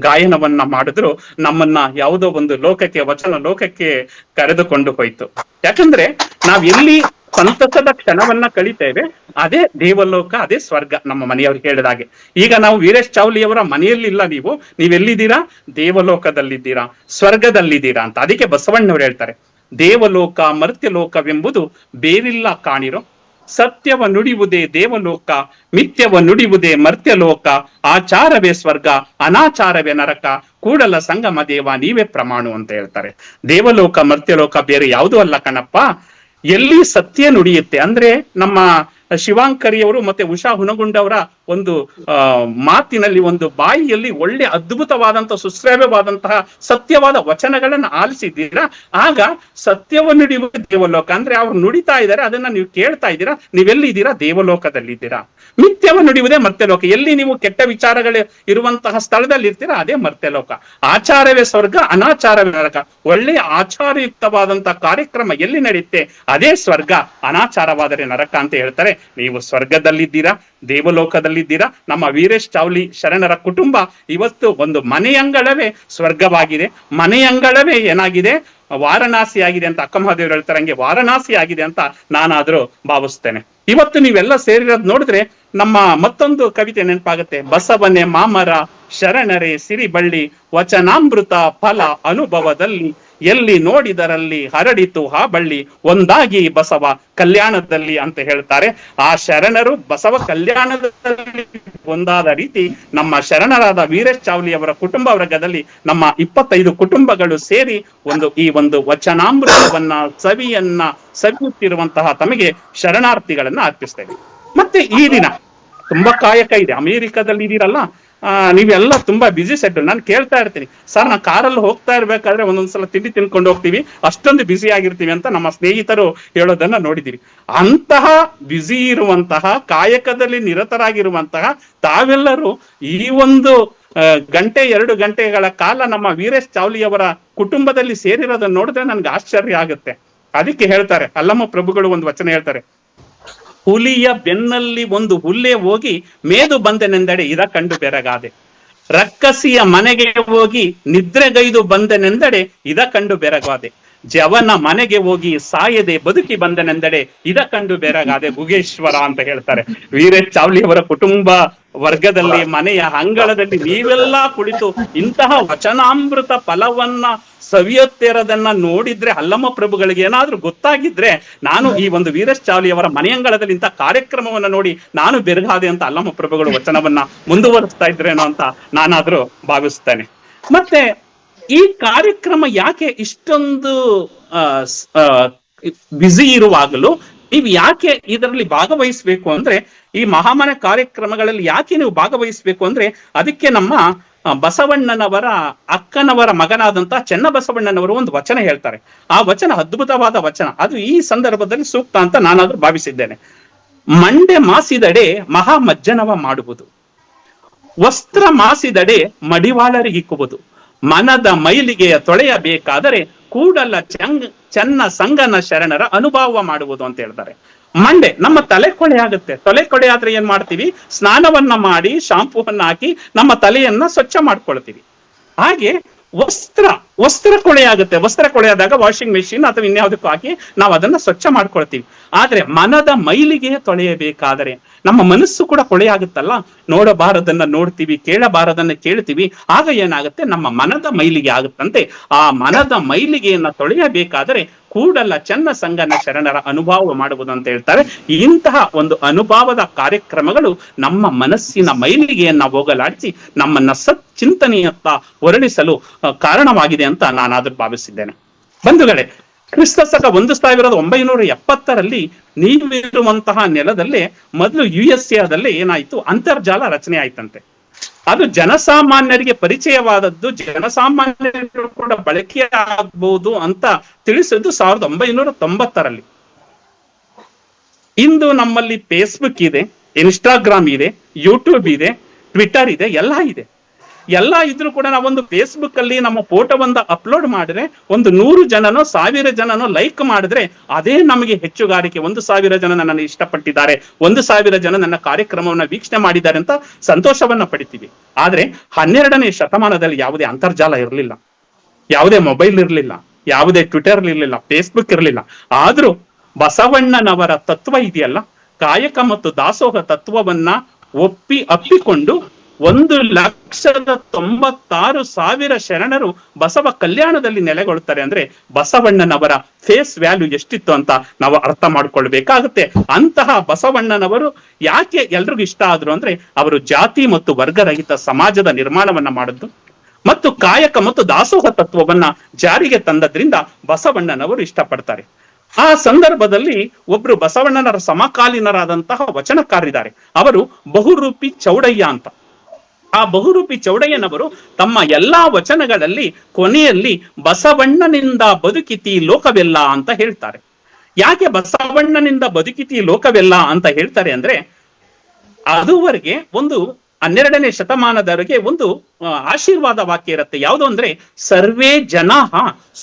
ಗಾಯನವನ್ನ ಮಾಡಿದ್ರು. ನಮ್ಮನ್ನ ಯಾವುದೋ ಒಂದು ಲೋಕಕ್ಕೆ, ವಚನ ಲೋಕಕ್ಕೆ ಕರೆದುಕೊಂಡು ಹೋಯ್ತು. ಯಾಕಂದ್ರೆ ನಾವ್ ಎಲ್ಲಿ ಸಂತಸದ ಕ್ಷಣವನ್ನ ಕಳಿತೇವೆ ಅದೇ ದೇವಲೋಕ, ಅದೇ ಸ್ವರ್ಗ. ನಮ್ಮ ಮನೆಯವರು ಹೇಳಿದಾಗೆ ಈಗ ನಾವು ವೀರೇಶ್ ಚಾವ್ಲಿ ಅವರ ಮನೆಯಲ್ಲಿಲ್ಲ, ನೀವೆಲ್ಲಿದ್ದೀರಾ? ದೇವಲೋಕದಲ್ಲಿದ್ದೀರಾ, ಸ್ವರ್ಗದಲ್ಲಿದ್ದೀರಾ ಅಂತ. ಅದಕ್ಕೆ ಬಸವಣ್ಣವ್ರು ಹೇಳ್ತಾರೆ, ದೇವಲೋಕ ಮರ್ತ್ಯಲೋಕವೆಂಬುದು ಬೇರಿಲ್ಲ ಕಾಣಿರೋ, ಸತ್ಯವ ನುಡಿಯುವುದೇ ದೇವಲೋಕ, ಮಿಥ್ಯವ ನುಡಿಯುವುದೇ ಮರ್ತ್ಯಲೋಕ, ಆಚಾರವೇ ಸ್ವರ್ಗ, ಅನಾಚಾರವೇ ನರಕ, ಕೂಡಲ ಸಂಗಮ ದೇವ ನೀವೇ ಪ್ರಮಾಣು ಅಂತ ಹೇಳ್ತಾರೆ. ದೇವಲೋಕ ಮರ್ತ್ಯಲೋಕ ಬೇರೆ ಯಾವುದೂ ಅಲ್ಲ ಕಣಪ್ಪ. ಎಲ್ಲಿ ಸತ್ಯ ನುಡಿಯುತ್ತೆ ಅಂದ್ರೆ ನಮ್ಮ ಶಿವಾಂಕರಿಯವರು ಮತ್ತೆ ಉಷಾ ಹುನಗುಂಡವರ ಒಂದು ಮಾತಿನಲ್ಲಿ, ಒಂದು ಬಾಯಿಯಲ್ಲಿ ಒಳ್ಳೆ ಅದ್ಭುತವಾದಂತಹ ಸುಶ್ರಾವ್ಯವಾದಂತಹ ಸತ್ಯವಾದ ವಚನಗಳನ್ನ ಆಲಿಸಿದ್ದೀರಾ. ಆಗ ಸತ್ಯವನ್ನು ನುಡಿಯುವ ದೇವಲೋಕ ಅಂದ್ರೆ ಅವ್ರು ನುಡಿತಾ ಇದ್ದಾರೆ, ಅದನ್ನ ನೀವು ಕೇಳ್ತಾ ಇದ್ದೀರಾ. ನೀವೆಲ್ಲಿದ್ದೀರಾ? ದೇವಲೋಕದಲ್ಲಿದ್ದೀರಾ. ಮಿಥ್ಯವ ನುಡಿಯುವುದೇ ಮರ್ತ್ಯಲೋಕ. ಎಲ್ಲಿ ನೀವು ಕೆಟ್ಟ ವಿಚಾರಗಳು ಇರುವಂತಹ ಸ್ಥಳದಲ್ಲಿ ಇರ್ತೀರಾ ಅದೇ ಮರ್ತ್ಯಲೋಕ. ಆಚಾರವೇ ಸ್ವರ್ಗ, ಅನಾಚಾರವೇ ನರಕ. ಒಳ್ಳೆಯ ಆಚಾರಯುಕ್ತವಾದಂತಹ ಕಾರ್ಯಕ್ರಮ ಎಲ್ಲಿ ನಡೆಯುತ್ತೆ ಅದೇ ಸ್ವರ್ಗ, ಅನಾಚಾರವಾದರೆ ನರಕ ಅಂತ ಹೇಳ್ತಾರೆ. ನೀವು ಸ್ವರ್ಗದಲ್ಲಿದ್ದೀರಾ, ದೇವಲೋಕದಲ್ಲಿದ್ದೀರಾ. ನಮ್ಮ ವೀರೇಶ್ ಚಾವ್ಲಿ ಶರಣರ ಕುಟುಂಬ ಇವತ್ತು ಒಂದು ಮನೆಯಂಗಳವೇ ಸ್ವರ್ಗವಾಗಿದೆ, ಮನೆಯಂಗಳವೇ ಏನಾಗಿದೆ, ವಾರಣಾಸಿ ಆಗಿದೆ ಅಂತ ಅಕ್ಕಮಹಾದೇವರು ಹೇಳ್ತಾರೆ. ಹಂಗೆ ವಾರಣಾಸಿ ಆಗಿದೆ ಅಂತ ನಾನಾದ್ರೂ ಭಾವಿಸ್ತೇನೆ. ಇವತ್ತು ನೀವೆಲ್ಲ ಸೇರಿರೋದು ನೋಡಿದ್ರೆ ನಮ್ಮ ಮತ್ತೊಂದು ಕವಿತೆ ನೆನಪಾಗುತ್ತೆ. ಬಸವನೆ ಮಾಮರ ಶರಣರೇ ಸಿರಿಬಳ್ಳಿ, ವಚನಾಮೃತ ಫಲ ಅನುಭವದಲ್ಲಿ, ಎಲ್ಲಿ ನೋಡಿದರಲ್ಲಿ ಹರಡಿತು ಆ ಬಳ್ಳಿ, ಒಂದಾಗಿ ಬಸವ ಕಲ್ಯಾಣದಲ್ಲಿ ಅಂತ ಹೇಳ್ತಾರೆ. ಆ ಶರಣರು ಬಸವ ಕಲ್ಯಾಣದಲ್ಲಿ ಒಂದಾದ ರೀತಿ ನಮ್ಮ ಶರಣರಾದ ವೀರೇಶ್ ಚಾವ್ಲಿ ಅವರ ಕುಟುಂಬ ವರ್ಗದಲ್ಲಿ ನಮ್ಮ 25 ಕುಟುಂಬಗಳು ಸೇರಿ ಈ ಒಂದು ವಚನಾಮೃತವನ್ನ ಸವಿಯುತ್ತಿರುವಂತಹ ತಮಗೆ ಶರಣಾರ್ಥಿಗಳನ್ನ ಅರ್ಪಿಸ್ತೇವೆ. ಮತ್ತೆ ಈ ದಿನ ತುಂಬಾ ಕಾಯಕ ಇದೆ. ಅಮೆರಿಕದಲ್ಲಿ ಇದೀರಲ್ಲ, ನೀವೆಲ್ಲ ತುಂಬಾ ಬಿಸಿ ಸೆಡ್ಯೂಲ್. ನಾನು ಕೇಳ್ತಾ ಇರ್ತೀನಿ, ಸರ್ ನಾನು ಕಾರಲ್ಲಿ ಹೋಗ್ತಾ ಇರ್ಬೇಕಾದ್ರೆ ಒಂದೊಂದ್ಸಲ ತಿಂಡಿ ತಿನ್ಕೊಂಡು ಹೋಗ್ತೀವಿ, ಅಷ್ಟೊಂದು ಬ್ಯುಸಿ ಆಗಿರ್ತೀವಿ ಅಂತ ನಮ್ಮ ಸ್ನೇಹಿತರು ಹೇಳೋದನ್ನ ನೋಡಿದೀವಿ. ಅಂತಹ ಬ್ಯುಸಿ ಇರುವಂತಹ, ಕಾಯಕದಲ್ಲಿ ನಿರತರಾಗಿರುವಂತಹ ತಾವೆಲ್ಲರೂ ಈ ಒಂದು ಗಂಟೆ 2 ಗಂಟೆಗಳ ಕಾಲ ನಮ್ಮ ವೀರೇಶ್ ಚಾವ್ಲಿ ಅವರ ಕುಟುಂಬದಲ್ಲಿ ಸೇರಿರೋದನ್ನ ನೋಡಿದ್ರೆ ನನ್ಗೆ ಆಶ್ಚರ್ಯ ಆಗುತ್ತೆ. ಅದಕ್ಕೆ ಹೇಳ್ತಾರೆ, ಅಲ್ಲಮ್ಮ ಪ್ರಭುಗಳು ಒಂದು ವಚನ ಹೇಳ್ತಾರೆ, ಹುಲಿಯ ಬೆನ್ನಲ್ಲಿ ಒಂದು ಹುಲ್ಲೆ ಹೋಗಿ ಮೇದು ಬಂದೆನೆಂದಡೆ ಇದ ಕಂಡು ಬೆರಗಾದೆ, ರಕ್ಕಸಿಯ ಮನೆಗೆ ಹೋಗಿ ನಿದ್ರೆಗೈದು ಬಂದೆನೆಂದಡೆ ಇದ ಕಂಡು ಬೆರಗಾದೆ, ಜವನ ಮನೆಗೆ ಹೋಗಿ ಸಾಯದೆ ಬದುಕಿ ಬಂದನೆಂದಡೆ ಇದ ಕಂಡು ಬೆರಗಾದೆ ಗುಗೇಶ್ವರ ಅಂತ ಹೇಳ್ತಾರೆ. ವೀರೇಶ್ ಚಾವ್ಲಿ ಅವರ ಕುಟುಂಬ ವರ್ಗದಲ್ಲಿ, ಮನೆಯ ಅಂಗಳದಲ್ಲಿ ನೀವೆಲ್ಲ ಕುಳಿತು ಇಂತಹ ವಚನಾಮೃತ ಫಲವನ್ನ ಸವಿಯುತ್ತಿರೋದನ್ನ ನೋಡಿದ್ರೆ, ಅಲ್ಲಮ್ಮ ಪ್ರಭುಗಳಿಗೆ ಏನಾದ್ರೂ ಗೊತ್ತಾಗಿದ್ರೆ, ನಾನು ಈ ಒಂದು ವೀರೇಶ್ ಚಾವ್ಲಿ ಅವರ ಮನೆಯಂಗಳದಲ್ಲಿ ಇಂಥ ಕಾರ್ಯಕ್ರಮವನ್ನ ನೋಡಿ ನಾನು ಬೆರಗಾದೆ ಅಂತ ಅಲ್ಲಮ್ಮ ಪ್ರಭುಗಳು ವಚನವನ್ನ ಮುಂದುವರಿಸ್ತಾ ಇದ್ರೇನೋ ಅಂತ ನಾನಾದ್ರೂ ಭಾವಿಸ್ತೇನೆ. ಮತ್ತೆ ಈ ಕಾರ್ಯಕ್ರಮ ಯಾಕೆ ಇಷ್ಟೊಂದು ಬ್ಯುಸಿ ಇರುವಾಗಲೂ ನೀವು ಯಾಕೆ ಇದರಲ್ಲಿ ಭಾಗವಹಿಸ್ಬೇಕು ಅಂದ್ರೆ, ಈ ಮಹಾಮನೆ ಕಾರ್ಯಕ್ರಮಗಳಲ್ಲಿ ಯಾಕೆ ನೀವು ಭಾಗವಹಿಸ್ಬೇಕು ಅಂದ್ರೆ, ಅದಕ್ಕೆ ನಮ್ಮ ಬಸವಣ್ಣನವರ ಅಕ್ಕನವರ ಮಗನಾದಂತ ಚೆನ್ನಬಸವಣ್ಣನವರು ಒಂದು ವಚನ ಹೇಳ್ತಾರೆ. ಆ ವಚನ ಅದ್ಭುತವಾದ ವಚನ, ಅದು ಈ ಸಂದರ್ಭದಲ್ಲಿ ಸೂಕ್ತ ಅಂತ ನಾನಾದ್ರೂ ಭಾವಿಸಿದ್ದೇನೆ. ಮಂಡೆ ಮಾಸಿದಡೆ ಮಹಾಮಜ್ಜನವ ಮಾಡುವುದು, ವಸ್ತ್ರ ಮಾಸಿದಡೆ ಮಡಿವಾಳರಿಗಿಕ್ಕುವುದು, ಮನದ ಮೈಲಿಗೆಯ ತೊಳೆಯಬೇಕಾದರೆ ಕೂಡಲ ಚೆನ್ನ ಸಂಗನ ಶರಣರ ಅನುಭವ ಮಾಡುವುದು ಅಂತ ಹೇಳ್ತಾರೆ. ಮಂಡೆ ನಮ್ಮ ತಲೆ ಕೊಳೆ ಆಗುತ್ತೆ. ತಲೆ ಕೊಳೆ ಆದ್ರೆ ಏನ್ ಮಾಡ್ತೀವಿ? ಸ್ನಾನವನ್ನ ಮಾಡಿ ಶಾಂಪೂವನ್ನ ಹಾಕಿ ನಮ್ಮ ತಲೆಯನ್ನ ಸ್ವಚ್ಛ ಮಾಡ್ಕೊಳ್ತೀವಿ. ಹಾಗೆ ವಸ್ತ್ರ ಕೊಳೆ ಆಗುತ್ತೆ. ವಸ್ತ್ರ ಕೊಳೆ ಆದಾಗ ವಾಷಿಂಗ್ ಮೆಷಿನ್ ಅಥವಾ ಇನ್ಯಾವುದಕ್ಕೂ ಹಾಕಿ ನಾವು ಅದನ್ನ ಸ್ವಚ್ಛ ಮಾಡ್ಕೊಳ್ತೀವಿ. ಆದ್ರೆ ಮನದ ಮೈಲಿಗೆ ತೊಳೆಯಬೇಕಾದರೆ ನಮ್ಮ ಮನಸ್ಸು ಕೂಡ ಕೊಳೆ ಆಗುತ್ತಲ್ಲ, ನೋಡಬಾರದನ್ನ ನೋಡ್ತೀವಿ, ಕೇಳಬಾರದನ್ನ ಕೇಳ್ತೀವಿ. ಆಗ ಏನಾಗುತ್ತೆ? ನಮ್ಮ ಮನದ ಮೈಲಿಗೆ ಆಗುತ್ತಂತೆ. ಆ ಮನದ ಮೈಲಿಗೆಯನ್ನ ತೊಳೆಯಬೇಕಾದರೆ ಕೂಡಲ ಚೆನ್ನ ಸಂಗನ ಶರಣರ ಅನುಭವ ಮಾಡುವುದು ಅಂತ ಹೇಳ್ತಾರೆ. ಇಂತಹ ಒಂದು ಅನುಭವದ ಕಾರ್ಯಕ್ರಮಗಳು ನಮ್ಮ ಮನಸ್ಸಿನ ಮೈಲಿಗೆಯನ್ನ ಹೋಗಲಾಡಿಸಿ ನಮ್ಮನ್ನ ಸಚ್ಚಿಂತನೆಯತ್ತ ಹೊರಳಿಸಲು ಕಾರಣವಾಗಿದೆ ಅಂತ ನಾನಾದ್ರೂ ಭಾವಿಸಿದ್ದೇನೆ. ಬಂಧುಗಳೇ, ಕ್ರಿಸ್ತಶಕ 1970ರಲ್ಲಿ ನೀವಿರುವಂತಹ ನೆಲದಲ್ಲೇ ಮೊದಲು USA ಏನಾಯ್ತು? ಅಂತರ್ಜಾಲ ರಚನೆ ಆಯ್ತಂತೆ. ಅದು ಜನಸಾಮಾನ್ಯರಿಗೆ ಪರಿಚಯವಾದದ್ದು, ಜನಸಾಮಾನ್ಯರು ಕೂಡ ಬಳಕೆ ಆಗಬಹುದು ಅಂತ ತಿಳಿಸಿದ್ದು 1990ರಲ್ಲಿ. ಇಂದು ನಮ್ಮಲ್ಲಿ ಫೇಸ್ಬುಕ್ ಇದೆ, ಇನ್ಸ್ಟಾಗ್ರಾಮ್ ಇದೆ, ಯೂಟ್ಯೂಬ್ ಇದೆ, ಟ್ವಿಟರ್ ಇದೆ, ಎಲ್ಲ ಇದ್ರೂ ಕೂಡ ನಾವೊಂದು ಫೇಸ್ಬುಕ್ ಅಲ್ಲಿ ನಮ್ಮ ಫೋಟೋವನ್ನ ಅಪ್ಲೋಡ್ ಮಾಡಿದ್ರೆ 100 ಜನನೋ 1000 ಜನನೋ ಲೈಕ್ ಮಾಡಿದ್ರೆ ಅದೇ ನಮಗೆ ಹೆಚ್ಚುಗಾರಿಕೆ. 1000 ಜನ ನನ್ನನ್ನು ಇಷ್ಟಪಟ್ಟಿದ್ದಾರೆ, 1000 ಜನ ನನ್ನ ಕಾರ್ಯಕ್ರಮವನ್ನ ವೀಕ್ಷಣೆ ಮಾಡಿದ್ದಾರೆ ಅಂತ ಸಂತೋಷವನ್ನ ಪಡಿತೀವಿ. ಆದ್ರೆ 12ನೇ ಶತಮಾನದಲ್ಲಿ ಯಾವುದೇ ಅಂತರ್ಜಾಲ ಇರಲಿಲ್ಲ, ಯಾವುದೇ ಮೊಬೈಲ್ ಇರಲಿಲ್ಲ, ಯಾವುದೇ ಟ್ವಿಟರ್ ಇರಲಿಲ್ಲ, ಫೇಸ್ಬುಕ್ ಇರಲಿಲ್ಲ. ಆದ್ರೂ ಬಸವಣ್ಣನವರ ತತ್ವ ಇದೆಯಲ್ಲ, ಕಾಯಕ ಮತ್ತು ದಾಸೋಹ ತತ್ವವನ್ನ ಅಪ್ಪಿಕೊಂಡು 1,96,000 ಶರಣರು ಬಸವ ಕಲ್ಯಾಣದಲ್ಲಿ ನೆಲೆಗೊಳ್ತಾರೆ ಅಂದ್ರೆ ಬಸವಣ್ಣನವರ ಫೇಸ್ ವ್ಯಾಲ್ಯೂ ಎಷ್ಟಿತ್ತು ಅಂತ ನಾವು ಅರ್ಥ ಮಾಡ್ಕೊಳ್ಬೇಕಾಗುತ್ತೆ. ಅಂತಹ ಬಸವಣ್ಣನವರು ಯಾಕೆ ಎಲ್ರಿಗೂ ಇಷ್ಟ ಆದ್ರು ಅಂದ್ರೆ, ಅವರು ಜಾತಿ ಮತ್ತು ವರ್ಗರಹಿತ ಸಮಾಜದ ನಿರ್ಮಾಣವನ್ನ ಮಾಡಿದ್ದು ಮತ್ತು ಕಾಯಕ ಮತ್ತು ದಾಸೋಹ ತತ್ವವನ್ನ ಜಾರಿಗೆ ತಂದದ್ರಿಂದ ಬಸವಣ್ಣನವರು ಇಷ್ಟಪಡ್ತಾರೆ. ಆ ಸಂದರ್ಭದಲ್ಲಿ ಒಬ್ರು ಬಸವಣ್ಣನರ ಸಮಕಾಲೀನರಾದಂತಹ ವಚನಕಾರರಿದ್ದಾರೆ. ಅವರು ಬಹುರೂಪಿ ಚೌಡಯ್ಯ ಅಂತ. ಆ ಬಹುರೂಪಿ ಚೌಡಯ್ಯನವರು ತಮ್ಮ ಎಲ್ಲಾ ವಚನಗಳಲ್ಲಿ ಕೊನೆಯಲ್ಲಿ ಬಸವಣ್ಣನಿಂದ ಬದುಕಿತಿ ಲೋಕವೆಲ್ಲ ಅಂತ ಹೇಳ್ತಾರೆ. ಯಾಕೆ ಬಸವಣ್ಣನಿಂದ ಬದುಕಿತಿ ಲೋಕವೆಲ್ಲ ಅಂತ ಹೇಳ್ತಾರೆ ಅಂದ್ರೆ, ಅದುವರೆಗೆ ಒಂದು 12ನೇ ಶತಮಾನದವರೆಗೆ ಒಂದು ಆಶೀರ್ವಾದ ವಾಕ್ಯ ಇರುತ್ತೆ. ಯಾವುದು ಅಂದ್ರೆ, ಸರ್ವೇ ಜನಾಃ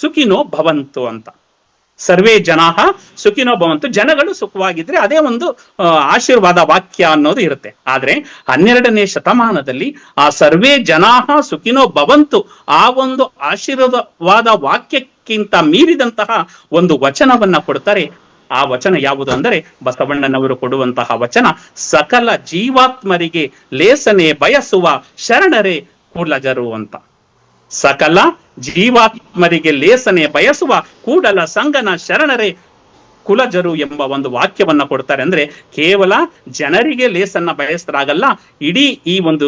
ಸುಖಿನೋ ಭವಂತು ಅಂತ. ಸರ್ವೇ ಜನಾಃ ಸುಖಿನೋ ಭವಂತು, ಜನಗಳು ಸುಖವಾಗಿದ್ರೆ ಅದೇ ಒಂದು ಆಶೀರ್ವಾದ ವಾಕ್ಯ ಅನ್ನೋದು ಇರುತ್ತೆ. ಆದ್ರೆ 12ನೇ ಶತಮಾನದಲ್ಲಿ ಆ ಸರ್ವೇ ಜನಾಃ ಸುಖಿನೋ ಭವಂತು ಆ ಒಂದು ಆಶೀರ್ವಾದ ವಾಕ್ಯಕ್ಕಿಂತ ಮೀರಿದಂತಹ ಒಂದು ವಚನವನ್ನ ಕೊಡ್ತಾರೆ. ಆ ವಚನ ಯಾವುದು ಅಂದರೆ, ಬಸವಣ್ಣನವರು ಕೊಡುವಂತಹ ವಚನ, ಸಕಲ ಜೀವಾತ್ಮರಿಗೆ ಲೇಸನೆ ಬಯಸುವ ಶರಣರೇ ಕುಲಜರು ಅಂತ. ಸಕಲ ಜೀವಾತ್ಮರಿಗೆ ಲೇಸನೆ ಬಯಸುವ ಕೂಡಲ ಸಂಗನ ಶರಣರೇ ಕುಲಜರು ಎಂಬ ಒಂದು ವಾಕ್ಯವನ್ನ ಕೊಡ್ತಾರೆ. ಅಂದ್ರೆ ಕೇವಲ ಜನರಿಗೆ ಲೇಸನ್ನ ಬಯಸಿದ್ರಾಗಲ್ಲ, ಇಡೀ ಈ ಒಂದು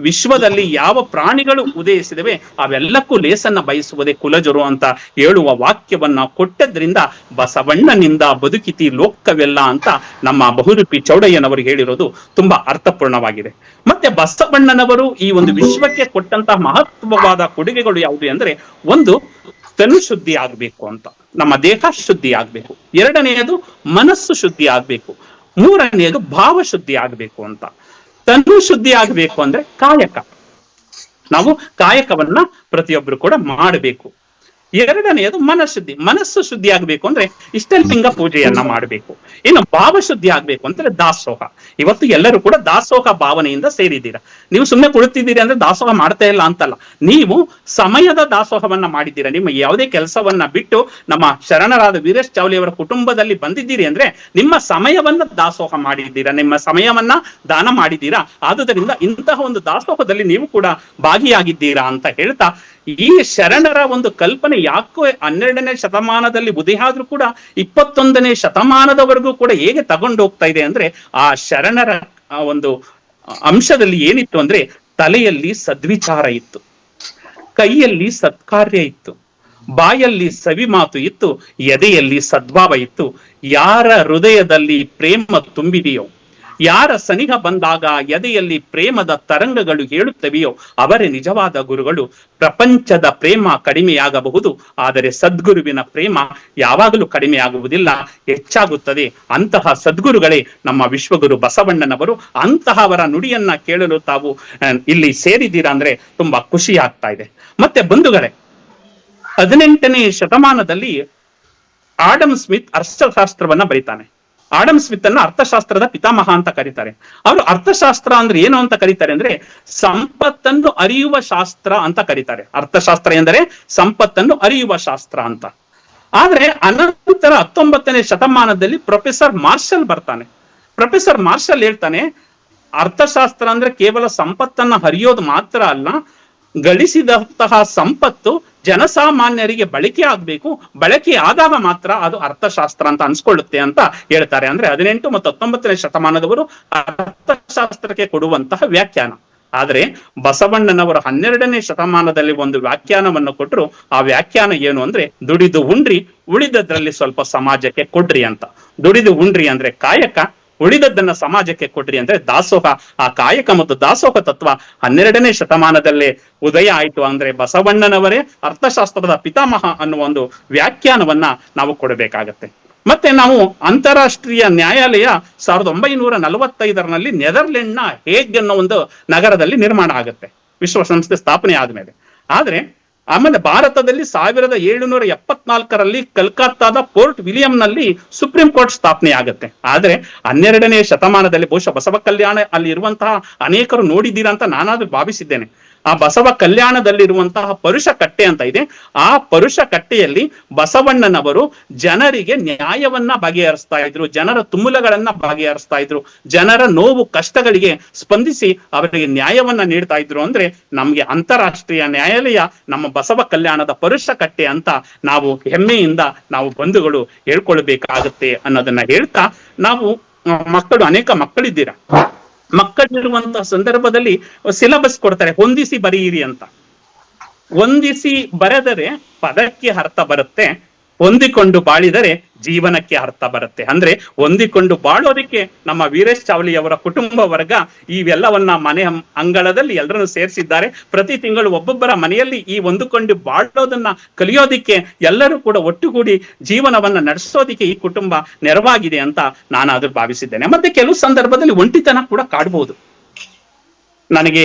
ವಿಶ್ವದಲ್ಲಿ ಯಾವ ಪ್ರಾಣಿಗಳು ಉದಯಿಸಿದವೆ ಅವೆಲ್ಲಕ್ಕೂ ಲೇಸನ್ನ ಬಯಸುವುದೇ ಕುಲಜರು ಅಂತ ಹೇಳುವ ವಾಕ್ಯವನ್ನ ಕೊಟ್ಟದ್ರಿಂದ ಬಸವಣ್ಣನಿಂದ ಬದುಕಿತಿ ಲೋಕವೆಲ್ಲ ಅಂತ ನಮ್ಮ ಬಹುರೂಪಿ ಚೌಡಯ್ಯನವರು ಹೇಳಿರೋದು ತುಂಬಾ ಅರ್ಥಪೂರ್ಣವಾಗಿದೆ. ಮತ್ತೆ ಬಸವಣ್ಣನವರು ಈ ಒಂದು ವಿಶ್ವಕ್ಕೆ ಕೊಟ್ಟಂತಹ ಮಹತ್ವವಾದ ಕೊಡುಗೆಗಳು ಯಾವುದು ಅಂದ್ರೆ, ಒಂದು ತನು ಶುದ್ಧಿ ಆಗ್ಬೇಕು ಅಂತ, ನಮ್ಮ ದೇಹ ಶುದ್ಧಿ ಆಗ್ಬೇಕು. ಎರಡನೆಯದು ಮನಸ್ಸು ಶುದ್ಧಿ ಆಗ್ಬೇಕು. ಮೂರನೆಯದು ಭಾವ ಶುದ್ಧಿ ಆಗ್ಬೇಕು ಅಂತ. ತನು ಶುದ್ಧಿ ಆಗ್ಬೇಕು ಅಂದ್ರೆ ಕಾಯಕ, ನಾವು ಕಾಯಕವನ್ನ ಪ್ರತಿಯೊಬ್ರು ಕೂಡ ಮಾಡಬೇಕು. ಎರಡನೆಯದು ಮನಃಶುದ್ಧಿ, ಮನಸ್ಸು ಶುದ್ಧಿ ಆಗ್ಬೇಕು ಅಂದ್ರೆ ಇಷ್ಟಲಿಂಗ ಪೂಜೆಯನ್ನ ಮಾಡಬೇಕು. ಇನ್ನು ಭಾವ ಶುದ್ಧಿ ಆಗ್ಬೇಕು ಅಂದ್ರೆ ದಾಸೋಹ. ಇವತ್ತು ಎಲ್ಲರೂ ಕೂಡ ದಾಸೋಹ ಭಾವನೆಯಿಂದ ಸೇರಿದ್ದೀರಾ. ನೀವು ಸುಮ್ಮನೆ ಕುಳಿತಿದ್ದೀರಿ ಅಂದ್ರೆ ದಾಸೋಹ ಮಾಡ್ತಾ ಇಲ್ಲ ಅಂತಲ್ಲ, ನೀವು ಸಮಯದ ದಾಸೋಹವನ್ನ ಮಾಡಿದ್ದೀರಾ. ನಿಮ್ಮ ಯಾವುದೇ ಕೆಲಸವನ್ನ ಬಿಟ್ಟು ನಮ್ಮ ಶರಣರಾದ ವೀರೇಶ್ ಚಾವ್ಲಿ ಅವರ ಕುಟುಂಬದಲ್ಲಿ ಬಂದಿದ್ದೀರಿ ಅಂದ್ರೆ ನಿಮ್ಮ ಸಮಯವನ್ನ ದಾಸೋಹ ಮಾಡಿದ್ದೀರಾ, ನಿಮ್ಮ ಸಮಯವನ್ನ ದಾನ ಮಾಡಿದ್ದೀರಾ. ಆದುದರಿಂದ ಇಂತಹ ಒಂದು ದಾಸೋಹದಲ್ಲಿ ನೀವು ಕೂಡ ಭಾಗಿಯಾಗಿದ್ದೀರಾ ಅಂತ ಹೇಳ್ತಾ, ಈ ಶರಣರ ಒಂದು ಕಲ್ಪನೆ ಯಾಕೋ 12ನೇ ಶತಮಾನದಲ್ಲಿ ಉದಯಾದ್ರೂ ಕೂಡ 21ನೇ ಶತಮಾನದವರೆಗೂ ಕೂಡ ಹೇಗೆ ತಗೊಂಡು ಹೋಗ್ತಾ ಇದೆ ಅಂದ್ರೆ, ಆ ಶರಣರ ಒಂದು ಅಂಶದಲ್ಲಿ ಏನಿತ್ತು ಅಂದ್ರೆ, ತಲೆಯಲ್ಲಿ ಸದ್ವಿಚಾರ ಇತ್ತು, ಕೈಯಲ್ಲಿ ಸತ್ಕಾರ್ಯ ಇತ್ತು, ಬಾಯಲ್ಲಿ ಸವಿ ಮಾತು ಇತ್ತು, ಎದೆಯಲ್ಲಿ ಸದ್ಭಾವ ಇತ್ತು. ಯಾರ ಹೃದಯದಲ್ಲಿ ಪ್ರೇಮ ತುಂಬಿದೆಯೋ, ಯಾರ ಸನಿಹ ಬಂದಾಗ ಎದೆಯಲ್ಲಿ ಪ್ರೇಮದ ತರಂಗಗಳು ಹೇಳುತ್ತವೆಯೋ ಅವರೇ ನಿಜವಾದ ಗುರುಗಳು. ಪ್ರಪಂಚದ ಪ್ರೇಮ ಕಡಿಮೆಯಾಗಬಹುದು, ಆದರೆ ಸದ್ಗುರುವಿನ ಪ್ರೇಮ ಯಾವಾಗಲೂ ಕಡಿಮೆಯಾಗುವುದಿಲ್ಲ, ಹೆಚ್ಚಾಗುತ್ತದೆ. ಅಂತಹ ಸದ್ಗುರುಗಳೇ ನಮ್ಮ ವಿಶ್ವಗುರು ಬಸವಣ್ಣನವರು. ಅಂತಹವರ ನುಡಿಯನ್ನ ಕೇಳಲು ತಾವು ಇಲ್ಲಿ ಸೇರಿದ್ದೀರಾ ಅಂದ್ರೆ ತುಂಬಾ ಖುಷಿ ಆಗ್ತಾ ಇದೆ. ಮತ್ತೆ ಬಂಧುಗಳೇ, 18ನೇ ಶತಮಾನದಲ್ಲಿ ಆಡಮ್ ಸ್ಮಿತ್ ಅರ್ಥಶಾಸ್ತ್ರವನ್ನ ಬರೀತಾನೆ. ಆಡಮ್ ಸ್ಮಿತ್ ಅನ್ನ ಅರ್ಥಶಾಸ್ತ್ರದ ಪಿತಾಮಹ ಅಂತ ಕರೀತಾರೆ. ಅವರು ಅರ್ಥಶಾಸ್ತ್ರ ಅಂದ್ರೆ ಏನು ಅಂತ ಕರೀತಾರೆ ಅಂದ್ರೆ, ಸಂಪತ್ತನ್ನು ಅರಿಯುವ ಶಾಸ್ತ್ರ ಅಂತ ಕರೀತಾರೆ. ಅರ್ಥಶಾಸ್ತ್ರ ಎಂದರೆ ಸಂಪತ್ತನ್ನು ಅರಿಯುವ ಶಾಸ್ತ್ರ ಅಂತ. ಆದ್ರೆ ಅನಂತರ 19ನೇ ಶತಮಾನದಲ್ಲಿ ಪ್ರೊಫೆಸರ್ ಮಾರ್ಷಲ್ ಬರ್ತಾನೆ. ಪ್ರೊಫೆಸರ್ ಮಾರ್ಷಲ್ ಹೇಳ್ತಾನೆ, ಅರ್ಥಶಾಸ್ತ್ರ ಅಂದ್ರೆ ಕೇವಲ ಸಂಪತ್ತನ್ನ ಹರಿಯೋದು ಮಾತ್ರ ಅಲ್ಲ, ಗಳಿಸಿದಂತಹ ಸಂಪತ್ತು ಜನಸಾಮಾನ್ಯರಿಗೆ ಬಳಕೆ ಆಗ್ಬೇಕು, ಬಳಕೆ ಆದಾಗ ಮಾತ್ರ ಅದು ಅರ್ಥಶಾಸ್ತ್ರ ಅಂತ ಅನ್ಸ್ಕೊಳ್ಳುತ್ತೆ ಅಂತ ಹೇಳ್ತಾರೆ. ಅಂದ್ರೆ 18 ಮತ್ತು 19ನೇ ಶತಮಾನದವರು ಅರ್ಥಶಾಸ್ತ್ರಕ್ಕೆ ಕೊಡುವಂತಹ ವ್ಯಾಖ್ಯಾನ. ಆದ್ರೆ ಬಸವಣ್ಣನವರು 12ನೇ ಶತಮಾನದಲ್ಲಿ ಒಂದು ವ್ಯಾಖ್ಯಾನವನ್ನು ಕೊಟ್ಟರು. ಆ ವ್ಯಾಖ್ಯಾನ ಏನು ಅಂದ್ರೆ, ದುಡಿದು ಉಂಡ್ರಿ, ಉಳಿದದ್ರಲ್ಲಿ ಸ್ವಲ್ಪ ಸಮಾಜಕ್ಕೆ ಕೊಡ್ರಿ ಅಂತ. ದುಡಿದು ಉಂಡ್ರಿ ಅಂದ್ರೆ ಕಾಯಕ, ಉಳಿದದ್ದನ್ನ ಸಮಾಜಕ್ಕೆ ಕೊಡ್ರಿ ಅಂದ್ರೆ ದಾಸೋಹ. ಆ ಕಾಯಕ ಮತ್ತು ದಾಸೋಹ ತತ್ವ 12ನೇ ಶತಮಾನದಲ್ಲೇ ಉದಯ ಆಯ್ತು. ಅಂದ್ರೆ ಬಸವಣ್ಣನವರೇ ಅರ್ಥಶಾಸ್ತ್ರದ ಪಿತಾಮಹ ಅನ್ನುವ ಒಂದು ವ್ಯಾಖ್ಯಾನವನ್ನ ನಾವು ಕೊಡಬೇಕಾಗತ್ತೆ. ಮತ್ತೆ ನಾವು ಅಂತಾರಾಷ್ಟ್ರೀಯ ನ್ಯಾಯಾಲಯ 1945ರಲ್ಲಿ ನೆದರ್ಲೆಂಡ್ನ ಹೇಗ್ ಅನ್ನೋ ಒಂದು ನಗರದಲ್ಲಿ ನಿರ್ಮಾಣ ಆಗುತ್ತೆ, ವಿಶ್ವಸಂಸ್ಥೆ ಸ್ಥಾಪನೆ ಆದ್ಮೇಲೆ. ಆದ್ರೆ ಆಮೇಲೆ ಭಾರತದಲ್ಲಿ 1774ರಲ್ಲಿ ಕಲ್ಕತ್ತಾದ ಪೋರ್ಟ್ ವಿಲಿಯಂನಲ್ಲಿ ಸುಪ್ರೀಂ ಕೋರ್ಟ್ ಸ್ಥಾಪನೆ ಆಗುತ್ತೆ. ಆದ್ರೆ 12ನೇ ಶತಮಾನದಲ್ಲಿ ಬಹುಶಃ ಬಸವ ಕಲ್ಯಾಣ ಅಲ್ಲಿ ಇರುವಂತಹ ಅನೇಕರು ನೋಡಿದ್ದೀರಾ ಅಂತ ನಾನಾದ್ರೂ ಭಾವಿಸಿದ್ದೇನೆ. ಆ ಬಸವ ಕಲ್ಯಾಣದಲ್ಲಿರುವಂತಹ ಪರುಷ ಕಟ್ಟೆ ಅಂತ ಇದೆ. ಆ ಪರುಷ ಕಟ್ಟೆಯಲ್ಲಿ ಬಸವಣ್ಣನವರು ಜನರಿಗೆ ನ್ಯಾಯವನ್ನ ಬಗೆಹರಿಸ್ತಾ ಇದ್ರು, ಜನರ ತುಮುಲಗಳನ್ನ ಬಗೆಹರಿಸ್ತಾ ಇದ್ರು, ಜನರ ನೋವು ಕಷ್ಟಗಳಿಗೆ ಸ್ಪಂದಿಸಿ ಅವರಿಗೆ ನ್ಯಾಯವನ್ನ ನೀಡ್ತಾ ಇದ್ರು. ಅಂದ್ರೆ ನಮ್ಗೆ ಅಂತಾರಾಷ್ಟ್ರೀಯ ನ್ಯಾಯಾಲಯ ನಮ್ಮ ಬಸವ ಕಲ್ಯಾಣದ ಪರುಷ ಕಟ್ಟೆ ಅಂತ ನಾವು ಹೆಮ್ಮೆಯಿಂದ ನಾವು ಬಂಧುಗಳು ಹೇಳ್ಕೊಳ್ಬೇಕಾಗತ್ತೆ ಅನ್ನೋದನ್ನ ಹೇಳ್ತಾ, ನಾವು ಮಕ್ಕಳು ಅನೇಕ ಮಕ್ಕಳಿದ್ದೀರಾ, ಮಕ್ಕಳಿರುವಂತಹ ಸಂದರ್ಭದಲ್ಲಿ ಸಿಲೆಬಸ್ ಕೊಡ್ತಾರೆ, ಹೊಂದಿಸಿ ಬರೆಯಿರಿ ಅಂತ. ಹೊಂದಿಸಿ ಬರೆದರೆ ಪದಕ್ಕೆ ಅರ್ಥ ಬರುತ್ತೆ, ಹೊಂದಿಕೊಂಡು ಬಾಳಿದರೆ ಜೀವನಕ್ಕೆ ಅರ್ಥ ಬರುತ್ತೆ. ಅಂದ್ರೆ ಹೊಂದಿಕೊಂಡು ಬಾಳೋದಕ್ಕೆ ನಮ್ಮ ವೀರೇಶ್ ಚಾವ್ಲಿ ಅವರ ಕುಟುಂಬ ವರ್ಗ ಇವೆಲ್ಲವನ್ನ ಮನೆ ಅಂಗಳದಲ್ಲಿ ಎಲ್ಲರನ್ನು ಸೇರಿಸಿದ್ದಾರೆ. ಪ್ರತಿ ತಿಂಗಳು ಒಬ್ಬೊಬ್ಬರ ಮನೆಯಲ್ಲಿ ಈ ಹೊಂದಿಕೊಂಡು ಬಾಳೋದನ್ನ ಕಲಿಯೋದಿಕ್ಕೆ ಎಲ್ಲರೂ ಕೂಡ ಒಟ್ಟುಗೂಡಿ ಜೀವನವನ್ನ ನಡೆಸೋದಿಕ್ಕೆ ಈ ಕುಟುಂಬ ನೆರವಾಗಿದೆ ಅಂತ ನಾನಾದ್ರೂ ಭಾವಿಸಿದ್ದೇನೆ. ಮತ್ತೆ ಕೆಲವು ಸಂದರ್ಭದಲ್ಲಿ ಒಂಟಿತನ ಕೂಡ ಕಾಡ್ಬೋದು. ನನಗೆ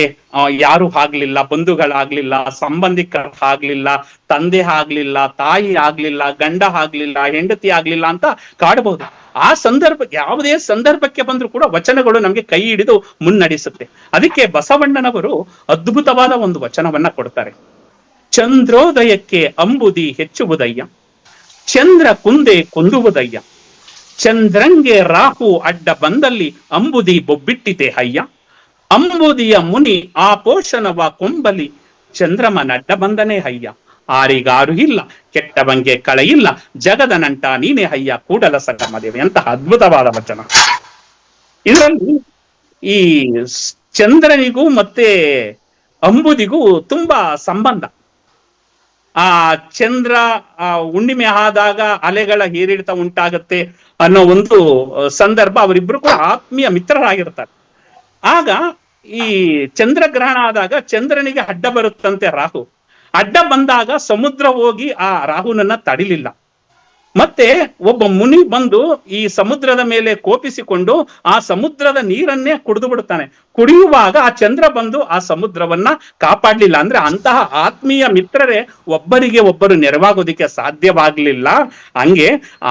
ಯಾರು ಆಗ್ಲಿಲ್ಲ, ಬಂಧುಗಳಾಗ್ಲಿಲ್ಲ, ಸಂಬಂಧಿಕರಾಗ್ಲಿಲ್ಲ, ತಂದೆ ಆಗ್ಲಿಲ್ಲ, ತಾಯಿ ಆಗ್ಲಿಲ್ಲ, ಗಂಡ ಆಗ್ಲಿಲ್ಲ, ಹೆಂಡತಿ ಆಗ್ಲಿಲ್ಲ ಅಂತ ಕಾಡಬಹುದು. ಆ ಸಂದರ್ಭ ಯಾವುದೇ ಸಂದರ್ಭಕ್ಕೆ ಬಂದ್ರೂ ಕೂಡ ವಚನಗಳು ನಮ್ಗೆ ಕೈ ಹಿಡಿದು ಮುನ್ನಡೆಸುತ್ತೆ. ಅದಕ್ಕೆ ಬಸವಣ್ಣನವರು ಅದ್ಭುತವಾದ ಒಂದು ವಚನವನ್ನ ಕೊಡ್ತಾರೆ. ಚಂದ್ರೋದಯಕ್ಕೆ ಅಂಬುದಿ ಹೆಚ್ಚುವುದಯ್ಯ, ಚಂದ್ರ ಕುಂದೆ ಕುಂದುವುದಯ್ಯ, ಚಂದ್ರಂಗೆ ರಾಹು ಅಡ್ಡ ಬಂದಲ್ಲಿ ಅಂಬುದಿ ಬೊಬ್ಬಿಟ್ಟಿತೆ ಹಯ್ಯ, ಅಂಬುದಿಯ ಮುನಿ ಆ ಪೋಷಣವ ಕೊಂಬಲಿ ಚಂದ್ರಮನಡ್ಡ ಬಂದನೆ ಹಯ್ಯ. ಆರಿಗಾರು ಇಲ್ಲ, ಕೆಟ್ಟವಂಗೆ ಕಳೆ ಇಲ್ಲ, ಜಗದ ನಂಟ ನೀನೇ ಹಯ್ಯ ಕೂಡಲ ಸಂಗಮ ದೇವ. ಎಂತಹ ಅದ್ಭುತವಾದ ವಚನ. ಇದರಲ್ಲಿ ಈ ಚಂದ್ರನಿಗೂ ಮತ್ತೆ ಅಂಬುದಿಗೂ ತುಂಬಾ ಸಂಬಂಧ. ಆ ಚಂದ್ರ ಹುಣ್ಣಿಮೆ ಆದಾಗ ಅಲೆಗಳ ಏರಿಳಿತ ಉಂಟಾಗತ್ತೆ ಅನ್ನೋ ಒಂದು ಸಂದರ್ಭ. ಅವರಿಬ್ರು ಕೂಡ ಆತ್ಮೀಯ ಮಿತ್ರರಾಗಿರ್ತಾರೆ. ಆಗ ಈ ಚಂದ್ರಗ್ರಹಣ ಆದಾಗ ಚಂದ್ರನಿಗೆ ಅಡ್ಡ ಬರುತ್ತಂತೆ ರಾಹು. ಅಡ್ಡ ಬಂದಾಗ ಸಮುದ್ರ ಹೋಗಿ ಆ ರಾಹುನನ್ನ ತಡಿಲಿಲ್ಲ. ಮತ್ತೆ ಒಬ್ಬ ಮುನಿ ಬಂದು ಈ ಸಮುದ್ರದ ಮೇಲೆ ಕೋಪಿಸಿಕೊಂಡು ಆ ಸಮುದ್ರದ ನೀರನ್ನೇ ಕುಡಿದು ಬಿಡುತ್ತಾನೆ. ಕುಡಿಯುವಾಗ ಆ ಚಂದ್ರ ಬಂದು ಆ ಸಮುದ್ರವನ್ನ ಕಾಪಾಡ್ಲಿಲ್ಲ. ಅಂದ್ರೆ ಅಂತಹ ಆತ್ಮೀಯ ಮಿತ್ರರೇ ಒಬ್ಬರಿಗೆ ಒಬ್ಬರು ನೆರವಾಗೋದಿಕ್ಕೆ ಸಾಧ್ಯವಾಗ್ಲಿಲ್ಲ. ಹಂಗೆ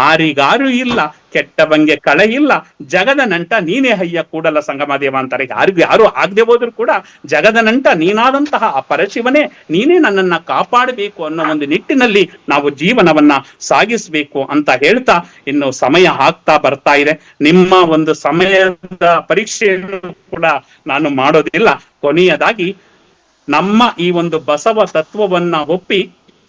ಆರಿಗಾರು ಇಲ್ಲ, ಕೆಟ್ಟವಂಗೆ ಕಳೆ ಇಲ್ಲ, ಜಗದ ನಂಟ ನೀನೇ ಹಯ್ಯ ಕೂಡಲ ಸಂಗಮ ದೇವ ಅಂತಾರೆ. ಯಾರು ಆಗದೆ ಹೋದ್ರು ಕೂಡ ಜಗದ ನಂಟ ನೀನಾದಂತಹ ಆ ಪರಶಿವನೇ, ನೀನೇ ನನ್ನನ್ನ ಕಾಪಾಡಬೇಕು ಅನ್ನೋ ಒಂದು ನಿಟ್ಟಿನಲ್ಲಿ ನಾವು ಜೀವನವನ್ನ ಸಾಗಿಸ್ಬೇಕು ಅಂತ ಹೇಳ್ತಾ, ಇನ್ನು ಸಮಯ ಆಗ್ತಾ ಬರ್ತಾ ಇದೆ. ನಿಮ್ಮ ಒಂದು ಸಮಯದ ಪರೀಕ್ಷೆಯನ್ನು ಕೂಡ ನಾನು ಮಾಡೋದಿಲ್ಲ. ಕೊನೆಯದಾಗಿ ನಮ್ಮ ಈ ಒಂದು ಬಸವ ತತ್ವವನ್ನ ಒಪ್ಪಿ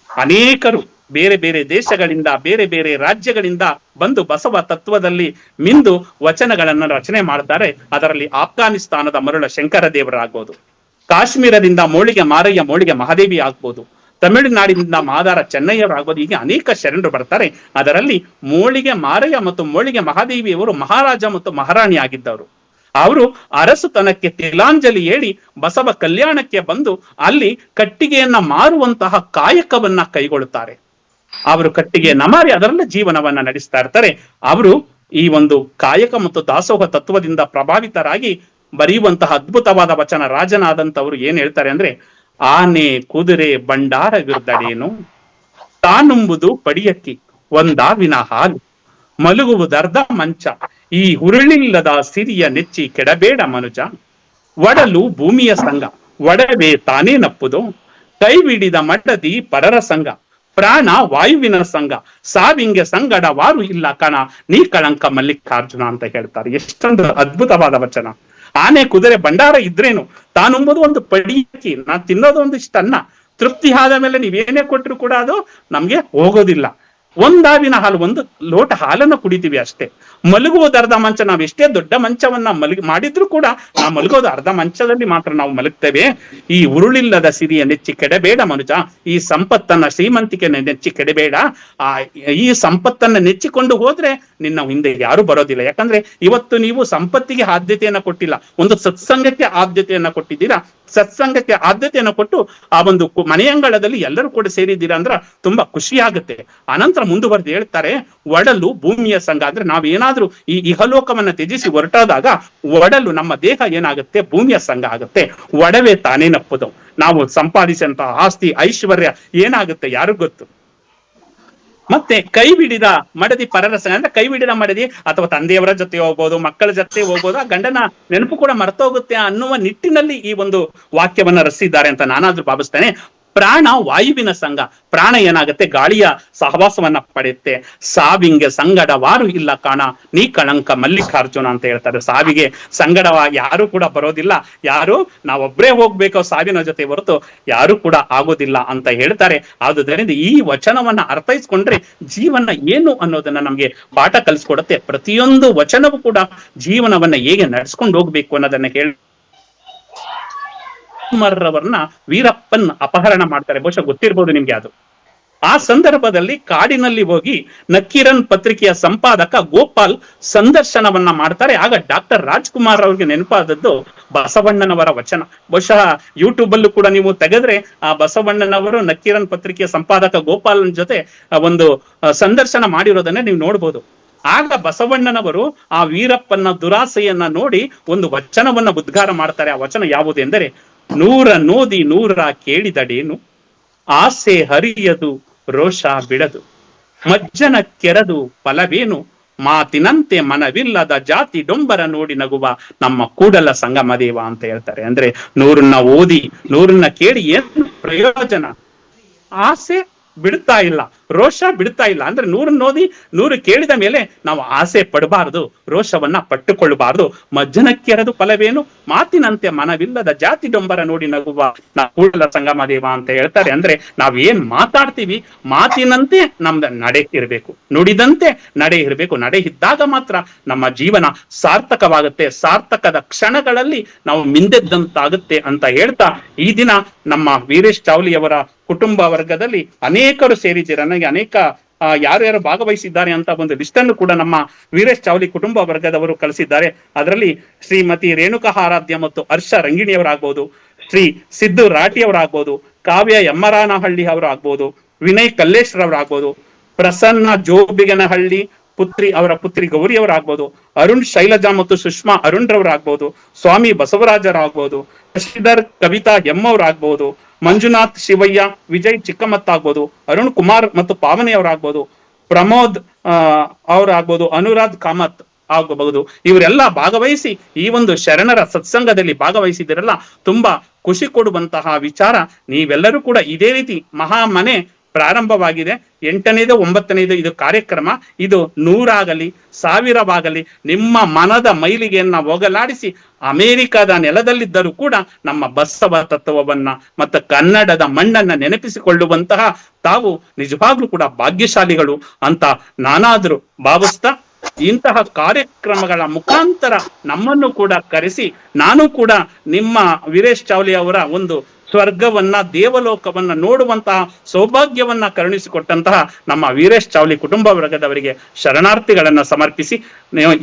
ಅನೇಕರು ಬೇರೆ ಬೇರೆ ದೇಶಗಳಿಂದ, ಬೇರೆ ಬೇರೆ ರಾಜ್ಯಗಳಿಂದ ಬಂದು ಬಸವ ತತ್ವದಲ್ಲಿ ಮಿಂದು ವಚನಗಳನ್ನ ರಚನೆ ಮಾಡ್ತಾರೆ. ಅದರಲ್ಲಿ ಆಫ್ಘಾನಿಸ್ತಾನದ ಮರುಳ ಶಂಕರ ದೇವರಾಗ್ಬೋದು, ಕಾಶ್ಮೀರದಿಂದ ಮೋಳಿಗೆ ಮಾರಯ್ಯ ಮೋಳಿಗೆ ಮಹಾದೇವಿ ಆಗ್ಬೋದು, ತಮಿಳುನಾಡಿನಿಂದ ಮಾದಾರ ಚೆನ್ನಯ್ಯರಾಗ್ಬೋದು. ಹೀಗೆ ಅನೇಕ ಶರಣರು ಬರ್ತಾರೆ. ಅದರಲ್ಲಿ ಮೋಳಿಗೆ ಮಾರಯ್ಯ ಮತ್ತು ಮೋಳಿಗೆ ಮಹಾದೇವಿಯವರು ಮಹಾರಾಜ ಮತ್ತು ಮಹಾರಾಣಿ ಆಗಿದ್ದವರು. ಅವರು ಅರಸುತನಕ್ಕೆ ತಿಲಾಂಜಲಿ ಹೇಳಿ ಬಸವ ಕಲ್ಯಾಣಕ್ಕೆ ಬಂದು ಅಲ್ಲಿ ಕಟ್ಟಿಗೆಯನ್ನ ಮಾರುವಂತಹ ಕಾಯಕವನ್ನ ಕೈಗೊಳ್ಳುತ್ತಾರೆ. ಅವರು ಕಟ್ಟಿಗೆಯನ್ನ ಮಾರಿ ಅದರಲ್ಲ ಜೀವನವನ್ನ ನಡೆಸ್ತಾ ಇರ್ತಾರೆ. ಅವರು ಈ ಒಂದು ಕಾಯಕ ಮತ್ತು ದಾಸೋಹ ತತ್ವದಿಂದ ಪ್ರಭಾವಿತರಾಗಿ ಬರೆಯುವಂತಹ ಅದ್ಭುತವಾದ ವಚನ. ರಾಜನಾದಂತವ್ರು ಏನ್ ಹೇಳ್ತಾರೆ ಅಂದ್ರೆ, ಆನೆ ಕುದುರೆ ಬಂಡಾರವಿರ್ದಡೇನು, ತಾನುಂಬುದು ಪಡಿಯಕ್ಕಿ ಒಂದಾವಿನ ಹಾಲು, ಮಲಗುವುದರ್ಧ ಮಂಚ, ಈ ಹುರುಳಿಲ್ಲದ ಸಿರಿಯ ನೆಚ್ಚಿ ಕೆಡಬೇಡ ಮನುಜ, ಒಡಲು ಭೂಮಿಯ ಸಂಗ ಒಡವೆ ತಾನೇ ನಪ್ಪುದು, ಕೈಬಿಡಿದ ಮಡದಿ ಪರರ ಸಂಗ, ಪ್ರಾಣ ವಾಯುವಿನ ಸಂಘ, ಸಾವಿಂಗೆ ಸಂಗಡ ವಾರು ಇಲ್ಲ ಕಣ, ನೀ ಕಳಂಕ ಮಲ್ಲಿಕಾರ್ಜುನ ಅಂತ ಹೇಳ್ತಾರೆ. ಎಷ್ಟೊಂದು ಅದ್ಭುತವಾದ ವಚನ. ಆನೆ ಕುದುರೆ ಭಂಡಾರ ಇದ್ರೇನು, ತಾನುಂಬುದು ಒಂದು ಪಡಿಯಕ್ಕಿ, ನಾನ್ ತಿನ್ನೋದು ಒಂದಿಷ್ಟು ಅನ್ನ, ತೃಪ್ತಿ ಆದ ಮೇಲೆ ನೀವೇನೇ ಕೊಟ್ಟರು ಕೂಡ ಅದು ನಮ್ಗೆ ಹೋಗೋದಿಲ್ಲ. ಒಂದಾವಿನ ಹಾಲು, ಒಂದು ಲೋಟ ಹಾಲನ್ನ ಕುಡಿತೀವಿ ಅಷ್ಟೇ. ಮಲಗುವುದು ಅರ್ಧ ಮಂಚ. ನಾವ್ ಎಷ್ಟೇ ದೊಡ್ಡ ಮಂಚವನ್ನ ಮಾಡಿದ್ರು ಕೂಡ ನಾವು ಮಲಗೋದು ಅರ್ಧ ಮಂಚದಲ್ಲಿ ಮಾತ್ರ ನಾವು ಮಲಗ್ತೇವೆ. ಈ ಉರುಳಿಲ್ಲದ ಸಿರಿಯ ನೆಚ್ಚಿ ಕೆಡಬೇಡ ಮನುಜ, ಈ ಸಂಪತ್ತನ್ನ ಶ್ರೀಮಂತಿಕೆ ನೆಚ್ಚಿ ಕೆಡಬೇಡ. ಈ ಸಂಪತ್ತನ್ನ ನೆಚ್ಚಿಕೊಂಡು ಹೋದ್ರೆ ನಿನ್ನ ಹಿಂದೆ ಯಾರು ಬರೋದಿಲ್ಲ. ಯಾಕಂದ್ರೆ ಇವತ್ತು ನೀವು ಸಂಪತ್ತಿಗೆ ಆದ್ಯತೆಯನ್ನ ಕೊಟ್ಟಿಲ್ಲ, ಒಂದು ಸತ್ಸಂಗಕ್ಕೆ ಆದ್ಯತೆಯನ್ನ ಕೊಟ್ಟಿದ್ದೀರಾ. ಸತ್ಸಂಗಕ್ಕೆ ಆದ್ಯತೆಯನ್ನು ಕೊಟ್ಟು ಆ ಒಂದು ಮನೆಯಂಗಳದಲ್ಲಿ ಎಲ್ಲರೂ ಕೂಡ ಸೇರಿದ್ದೀರಾ ಅಂದ್ರೆ ತುಂಬಾ ಖುಷಿ ಆಗುತ್ತೆ. ಅನಂತರ ಮುಂದುವರೆದು ಹೇಳ್ತಾರೆ, ಒಡಲು ಭೂಮಿಯ ಸಂಘ. ಅಂದ್ರೆ ನಾವೇನಾದ್ರೂ ಈ ಇಹಲೋಕವನ್ನ ತ್ಯಜಿಸಿ ಹೊರಟಾದಾಗ ಒಡಲು, ನಮ್ಮ ದೇಹ ಏನಾಗುತ್ತೆ, ಭೂಮಿಯ ಸಂಘ ಆಗುತ್ತೆ. ಒಡವೆ ತಾನೇ ನಪ್ಪುದು. ನಾವು ಸಂಪಾದಿಸಿದಂತಹ ಆಸ್ತಿ ಐಶ್ವರ್ಯ ಏನಾಗುತ್ತೆ ಯಾರಿಗೂ ಗೊತ್ತು. ಮತ್ತೆ ಕೈ ಬಿಡಿದ ಮಡದಿ ಪರರ ಸಂಘ. ಅಂದ್ರೆ ಕೈ ಬಿಡಿದ ಮಡದಿ ಅಥವಾ ತಂದೆಯವರ ಜೊತೆ ಹೋಗ್ಬೋದು, ಮಕ್ಕಳ ಜೊತೆ ಹೋಗ್ಬೋದು, ಆ ಗಂಡನ ನೆನಪು ಕೂಡ ಮರ್ತೋಗುತ್ತೆ ಅನ್ನುವ ನಿಟ್ಟಿನಲ್ಲಿ ಈ ಒಂದು ವಾಕ್ಯವನ್ನ ರಚಿಸಿದ್ದಾರೆ ಅಂತ ನಾನಾದ್ರೂ ಭಾವಿಸ್ತೇನೆ. ಪ್ರಾಣ ವಾಯುವಿನ ಸಂಘ. ಪ್ರಾಣ ಏನಾಗುತ್ತೆ, ಗಾಳಿಯ ಸಹವಾಸವನ್ನ ಪಡೆಯುತ್ತೆ. ಸಾವಿಂಗೆ ಸಂಗಡವಾರು ಇಲ್ಲ ಕಾಣ, ನೀ ಕಳಂಕ ಮಲ್ಲಿಕಾರ್ಜುನ ಅಂತ ಹೇಳ್ತಾರೆ. ಸಾವಿಗೆ ಸಂಗಡವಾಗಿ ಯಾರು ಕೂಡ ಬರೋದಿಲ್ಲ. ಯಾರು ನಾವೊಬ್ಬರೇ ಹೋಗ್ಬೇಕು ಸಾವಿನ ಜೊತೆ ಹೊರತು ಯಾರು ಕೂಡ ಆಗೋದಿಲ್ಲ ಅಂತ ಹೇಳ್ತಾರೆ. ಆದುದರಿಂದ ಈ ವಚನವನ್ನ ಅರ್ಥೈಸ್ಕೊಂಡ್ರೆ ಜೀವನ ಏನು ಅನ್ನೋದನ್ನ ನಮ್ಗೆ ಪಾಠ ಕಲಿಸ್ಕೊಡುತ್ತೆ. ಪ್ರತಿಯೊಂದು ವಚನವೂ ಕೂಡ ಜೀವನವನ್ನ ಹೇಗೆ ನಡೆಸ್ಕೊಂಡು ಹೋಗ್ಬೇಕು ಅನ್ನೋದನ್ನ ಹೇಳಿ ರವರನ್ನ ವೀರಪ್ಪನ್ ಅಪಹರಣ ಮಾಡ್ತಾರೆ. ಬಹುಶಃ ಗೊತ್ತಿರ್ಬೋದು ನಿಮ್ಗೆ ಅದು. ಆ ಸಂದರ್ಭದಲ್ಲಿ ಕಾಡಿನಲ್ಲಿ ಹೋಗಿ ನಕ್ಕೀರನ್ ಪತ್ರಿಕೆಯ ಸಂಪಾದಕ ಗೋಪಾಲ್ ಸಂದರ್ಶನವನ್ನ ಮಾಡ್ತಾರೆ. ಆಗ ಡಾಕ್ಟರ್ ರಾಜ್ಕುಮಾರ್ ಅವ್ರಿಗೆ ನೆನಪಾದದ್ದು ಬಸವಣ್ಣನವರ ವಚನ. ಬಹುಶಃ ಯೂಟ್ಯೂಬ್ ಅಲ್ಲೂ ಕೂಡ ನೀವು ತೆಗೆದ್ರೆ ಆ ಬಸವಣ್ಣನವರು ನಕ್ಕೀರನ್ ಪತ್ರಿಕೆಯ ಸಂಪಾದಕ ಗೋಪಾಲನ್ ಜೊತೆ ಒಂದು ಸಂದರ್ಶನ ಮಾಡಿರೋದನ್ನ ನೀವು ನೋಡ್ಬೋದು. ಆಗ ಬಸವಣ್ಣನವರು ಆ ವೀರಪ್ಪನ ದುರಾಸೆಯನ್ನ ನೋಡಿ ಒಂದು ವಚನವನ್ನ ಉದ್ಗಾರ ಮಾಡ್ತಾರೆ. ಆ ವಚನ ಯಾವುದು ಎಂದರೆ, ನೂರ ನೋದಿ ನೂರ ಕೇಳಿದಡೇನು, ಆಸೆ ಹರಿಯದು ರೋಷ ಬಿಡದು, ಮಜ್ಜನ ಕೆರದು ಫಲವೇನು, ಮಾತಿನಂತೆ ಮನವಿಲ್ಲದ ಜಾತಿ ಡೊಂಬರ ನೋಡಿ ನಗುವ ನಮ್ಮ ಕೂಡಲ ಸಂಗಮ ದೇವ ಅಂತ ಹೇಳ್ತಾರೆ. ಅಂದ್ರೆ ನೂರನ್ನ ಓದಿ ನೂರನ್ನ ಕೇಳಿ ಏನು ಪ್ರಯೋಜನ? ಆಸೆ ಬಿಡ್ತಾ ಇಲ್ಲ, ರೋಷ ಬಿಡ್ತಾ ಇಲ್ಲ. ಅಂದ್ರೆ 100 ಓದಿ 100 ಕೇಳಿದ ಮೇಲೆ ನಾವು ಆಸೆ ಪಡಬಾರದು, ರೋಷವನ್ನ ಪಟ್ಟುಕೊಳ್ಳಬಾರದು. ಮಜ್ಜನಕ್ಕೆರದು ಫಲವೇನು, ಮಾತಿನಂತೆ ಮನವಿಲ್ಲದ ಜಾತಿ ಡೊಂಬರ ನೋಡಿ ನಗುವ ನಾ ಕೂಡಲ ಸಂಗಮ ದೇವ ಅಂತ ಹೇಳ್ತಾರೆ. ಅಂದ್ರೆ ನಾವೇನ್ ಮಾತಾಡ್ತೀವಿ ಮಾತಿನಂತೆ ನಮ್ದ ನಡೆ ಇರಬೇಕು, ನುಡಿದಂತೆ ನಡೆ ಇರಬೇಕು. ನಡೆ ಇದ್ದಾಗ ಮಾತ್ರ ನಮ್ಮ ಜೀವನ ಸಾರ್ಥಕವಾಗುತ್ತೆ, ಸಾರ್ಥಕದ ಕ್ಷಣಗಳಲ್ಲಿ ನಾವು ಮಿಂದೆದ್ದಂತಾಗುತ್ತೆ ಅಂತ ಹೇಳ್ತಾ, ಈ ದಿನ ನಮ್ಮ ವೀರೇಶ್ ಚಾವ್ಲಿಯವರ ಕುಟುಂಬ ವರ್ಗದಲ್ಲಿ ಅನೇಕರು ಸೇರಿದ್ದೀರ. ನನಗೆ ಅನೇಕ ಯಾರ್ಯಾರು ಭಾಗವಹಿಸಿದ್ದಾರೆ ಅಂತ ಒಂದು ಲಿಸ್ಟ್ ಅನ್ನು ಕೂಡ ನಮ್ಮ ವೀರೇಶ್ ಚಾವ್ಲಿ ಕುಟುಂಬ ವರ್ಗದವರು ಕಳಿಸಿದ್ದಾರೆ. ಅದರಲ್ಲಿ ಶ್ರೀಮತಿ ರೇಣುಕಾ ಆರಾಧ್ಯ ಮತ್ತು ಹರ್ಷ ರಂಗಿಣಿಯವರಾಗ್ಬೋದು, ಶ್ರೀ ಸಿದ್ದು ರಾಠಿಯವರಾಗ್ಬೋದು, ಕಾವ್ಯ ಎಮ್ಮರಾನಹಳ್ಳಿ ಅವರಾಗ್ಬೋದು, ವಿನಯ್ ಕಲ್ಲೇಶ್ರವರಾಗ್ಬೋದು, ಪ್ರಸನ್ನ ಜೋಬಿಗನಹಳ್ಳಿ ಅವರ ಪುತ್ರಿ ಗೌರಿಯವರಾಗ್ಬೋದು, ಅರುಣ್ ಶೈಲಜಾ ಮತ್ತು ಸುಷ್ಮಾ ಅರುಣ್ ರವರಾಗ್ಬೋದು, ಸ್ವಾಮಿ ಬಸವರಾಜರಾಗ್ಬೋದು, ಶಶಿಧರ್ ಕವಿತಾ ಎಮ್ಮವರಾಗ್ಬೋದು, ಮಂಜುನಾಥ್ ಶಿವಯ್ಯ, ವಿಜಯ್ ಚಿಕ್ಕಮತ್ತ ಆಗ್ಬೋದು, ಅರುಣ್ ಕುಮಾರ್ ಮತ್ತು ಪಾವನಿ ಅವರಾಗ್ಬೋದು, ಪ್ರಮೋದ್ ಅವರಾಗ್ಬೋದು, ಅನುರಾಧ್ ಕಾಮತ್ ಆಗಬಹುದು. ಇವರೆಲ್ಲ ಭಾಗವಹಿಸಿ ಈ ಒಂದು ಶರಣರ ಸತ್ಸಂಗದಲ್ಲಿ ಭಾಗವಹಿಸಿದಿರಲ್ಲ, ತುಂಬಾ ಖುಷಿ ಕೊಡುವಂತಹ ವಿಚಾರ. ನೀವೆಲ್ಲರೂ ಕೂಡ ಇದೇ ರೀತಿ ಮಹಾಮನೆ ಪ್ರಾರಂಭವಾಗಿದೆ. 8ನೇದು 9ನೇದು ಇದು ಕಾರ್ಯಕ್ರಮ. ಇದು 100 ಆಗಲಿ 1000ವಾಗಲಿ ನಿಮ್ಮ ಮನದ ಮೈಲಿಗೆಯನ್ನ ಹೋಗಲಾಡಿಸಿ ಅಮೆರಿಕದ ನೆಲದಲ್ಲಿದ್ದರೂ ಕೂಡ ನಮ್ಮ ಬಸವ ತತ್ವವನ್ನ ಮತ್ತು ಕನ್ನಡದ ಮಣ್ಣನ್ನ ನೆನಪಿಸಿಕೊಳ್ಳುವಂತಹ ತಾವು ನಿಜವಾಗ್ಲೂ ಕೂಡ ಭಾಗ್ಯಶಾಲಿಗಳು ಅಂತ ನಾನಾದ್ರೂ ಭಾವಿಸ್ತಾ, ಇಂತಹ ಕಾರ್ಯಕ್ರಮಗಳ ಮುಖಾಂತರ ನಮ್ಮನ್ನು ಕೂಡ ಕರೆಸಿ ನಾನು ಕೂಡ ನಿಮ್ಮ ವೀರೇಶ್ ಚಾವ್ಲಿ ಅವರ ಒಂದು ಸ್ವರ್ಗವನ್ನ ದೇವಲೋಕವನ್ನ ನೋಡುವಂತಹ ಸೌಭಾಗ್ಯವನ್ನ ಕರುಣಿಸಿಕೊಟ್ಟಂತಹ ನಮ್ಮ ವೀರೇಶ್ ಚಾವ್ಲಿ ಕುಟುಂಬ ವರ್ಗದವರಿಗೆ ಶರಣಾರ್ಥಿಗಳನ್ನ ಸಮರ್ಪಿಸಿ,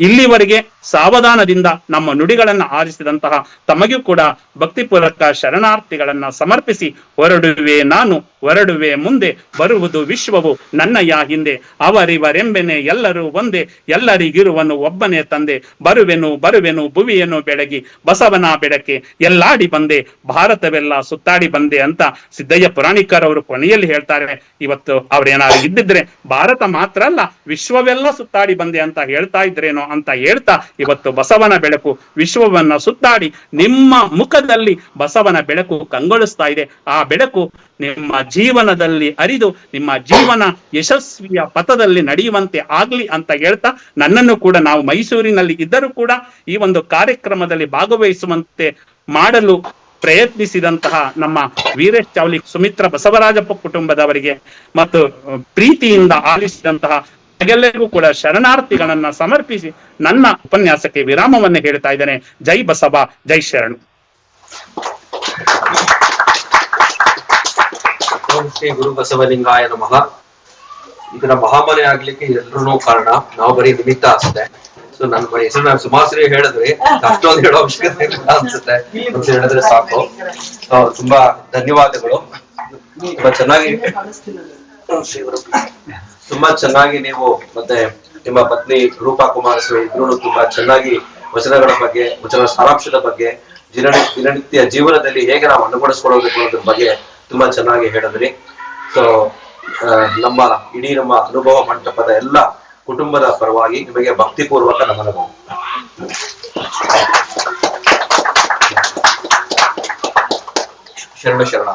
ಇಲ್ಲಿವರೆಗೆ ಸಾವಧಾನದಿಂದ ನಮ್ಮ ನುಡಿಗಳನ್ನ ಆರಿಸಿದಂತಹ ತಮಗೂ ಕೂಡ ಭಕ್ತಿಪೂರ್ವಕ ಶರಣಾರ್ಥಿಗಳನ್ನ ಸಮರ್ಪಿಸಿ, ಹೊರಡುವೆ ನಾನು ಹೊರಡುವೆ ಮುಂದೆ, ಬರುವುದು ವಿಶ್ವವು ನನ್ನಯ ಹಿಂದೆ, ಅವರಿವರೆಂಬೆನೆ ಎಲ್ಲರೂ ಒಂದೇ, ಎಲ್ಲರಿಗಿರುವನು ಒಬ್ಬನೇ ತಂದೆ, ಬರುವೆನು ಭುವಿಯನ್ನು ಬೆಳಗಿ ಬಸವನ ಬೆಳಕೆ ಎಲ್ಲಾಡಿ ಬಂದೆ, ಭಾರತವೆಲ್ಲ ಸುತ್ತಾಡಿ ಬಂದೆ ಅಂತ ಸಿದ್ದಯ್ಯ ಪುರಾಣಿಕರ್ ಅವರು ಕೊನೆಯಲ್ಲಿ ಹೇಳ್ತಾರೆ. ಇವತ್ತು ಅವ್ರೇನಾದ್ರು ಇದ್ದಿದ್ರೆ ಭಾರತ ಮಾತ್ರ ಅಲ್ಲ ವಿಶ್ವವೆಲ್ಲ ಸುತ್ತಾಡಿ ಬಂದೆ ಅಂತ ಹೇಳ್ತಾ ಇದ್ರೇನೋ ಅಂತ ಹೇಳ್ತಾ, ಇವತ್ತು ಬಸವನ ಬೆಳಕು ವಿಶ್ವವನ್ನ ಸುತ್ತಾಡಿ ನಿಮ್ಮ ಮುಖದಲ್ಲಿ ಬಸವನ ಬೆಳಕು ಕಂಗೊಳಿಸ್ತಾ ಇದೆ. ಆ ಬೆಳಕು ನಿಮ್ಮ ಜೀವನದಲ್ಲಿ ಅರಿದು ನಿಮ್ಮ ಜೀವನ ಯಶಸ್ವಿಯ ಪಥದಲ್ಲಿ ನಡೆಯುವಂತೆ ಆಗ್ಲಿ ಅಂತ ಹೇಳ್ತಾ, ನನ್ನನ್ನು ಕೂಡ ನಾವು ಮೈಸೂರಿನಲ್ಲಿ ಇದ್ದರೂ ಕೂಡ ಈ ಒಂದು ಕಾರ್ಯಕ್ರಮದಲ್ಲಿ ಭಾಗವಹಿಸುವಂತೆ ಮಾಡಲು ಪ್ರಯತ್ನಿಸಿದಂತಹ ನಮ್ಮ ವೀರೇಶ್ ಚಾವ್ಲಿ ಸುಮಿತ್ರ ಬಸವರಾಜಪ್ಪ ಕುಟುಂಬದವರಿಗೆ ಮತ್ತು ಪ್ರೀತಿಯಿಂದ ಆಲಿಸಿದಂತಹ ಎಲ್ಲರಿಗೂ ಕೂಡ ಶರಣಾರ್ಥಿಗಳನ್ನ ಸಮರ್ಪಿಸಿ ನನ್ನ ಉಪನ್ಯಾಸಕ್ಕೆ ವಿರಾಮವನ್ನು ಹೇಳ್ತಾ ಇದ್ದೇನೆ. ಜೈ ಬಸವ, ಜೈ ಶರಣು. ಶ್ರೀ ಗುರು ಬಸವಲಿಂಗಾಯ ನಮಃ. ಇದನ್ನ ಮಹಾಮನೆ ಆಗ್ಲಿಕ್ಕೆ ಎಲ್ರೂ ಕಾರಣ, ನಾವು ಬರೀ ನಿಮಿತ್ತ ಅಷ್ಟೇ. ಸೊ ನನ್ನ ಹೆಸರು ನಾನು ಸುಮಾಶ್ರೀ ಹೇಳಿದ್ರಿ, ಅಷ್ಟೊಂದು ಹೇಳೋ ಅವಶ್ಯಕತೆ ಇಲ್ಲ ಅನ್ಸುತ್ತೆ, ಹೇಳಿದ್ರೆ ಸಾಕು. ತುಂಬಾ ಧನ್ಯವಾದಗಳು. ತುಂಬಾ ಚೆನ್ನಾಗಿ ನೀವು ಮತ್ತೆ ನಿಮ್ಮ ಪತ್ನಿ ರೂಪಾ ಕುಮಾರಸ್ವಾಮಿ ಇಬ್ರು ತುಂಬಾ ಚೆನ್ನಾಗಿ ವಚನಗಳ ಬಗ್ಗೆ, ವಚನ ಸಾರಾಂಶದ ಬಗ್ಗೆ, ದಿನನಿತ್ಯ ಜೀವನದಲ್ಲಿ ಹೇಗೆ ನಾವು ಅನುಗೊಳಿಸ್ಕೊಳ್ಬೇಕು ಅನ್ನೋದ್ರ ಬಗ್ಗೆ ತುಂಬಾ ಚೆನ್ನಾಗಿ ಹೇಳಿದ್ರಿ. ಸೊ ನಮ್ಮ ಇಡೀ ನಮ್ಮ ಅನುಭವ ಮಂಟಪದ ಎಲ್ಲ ಕುಟುಂಬದ ಪರವಾಗಿ ನಿಮಗೆ ಭಕ್ತಿಪೂರ್ವಕ ನಮನಗಳು. ಶರಣ ಶರಣ.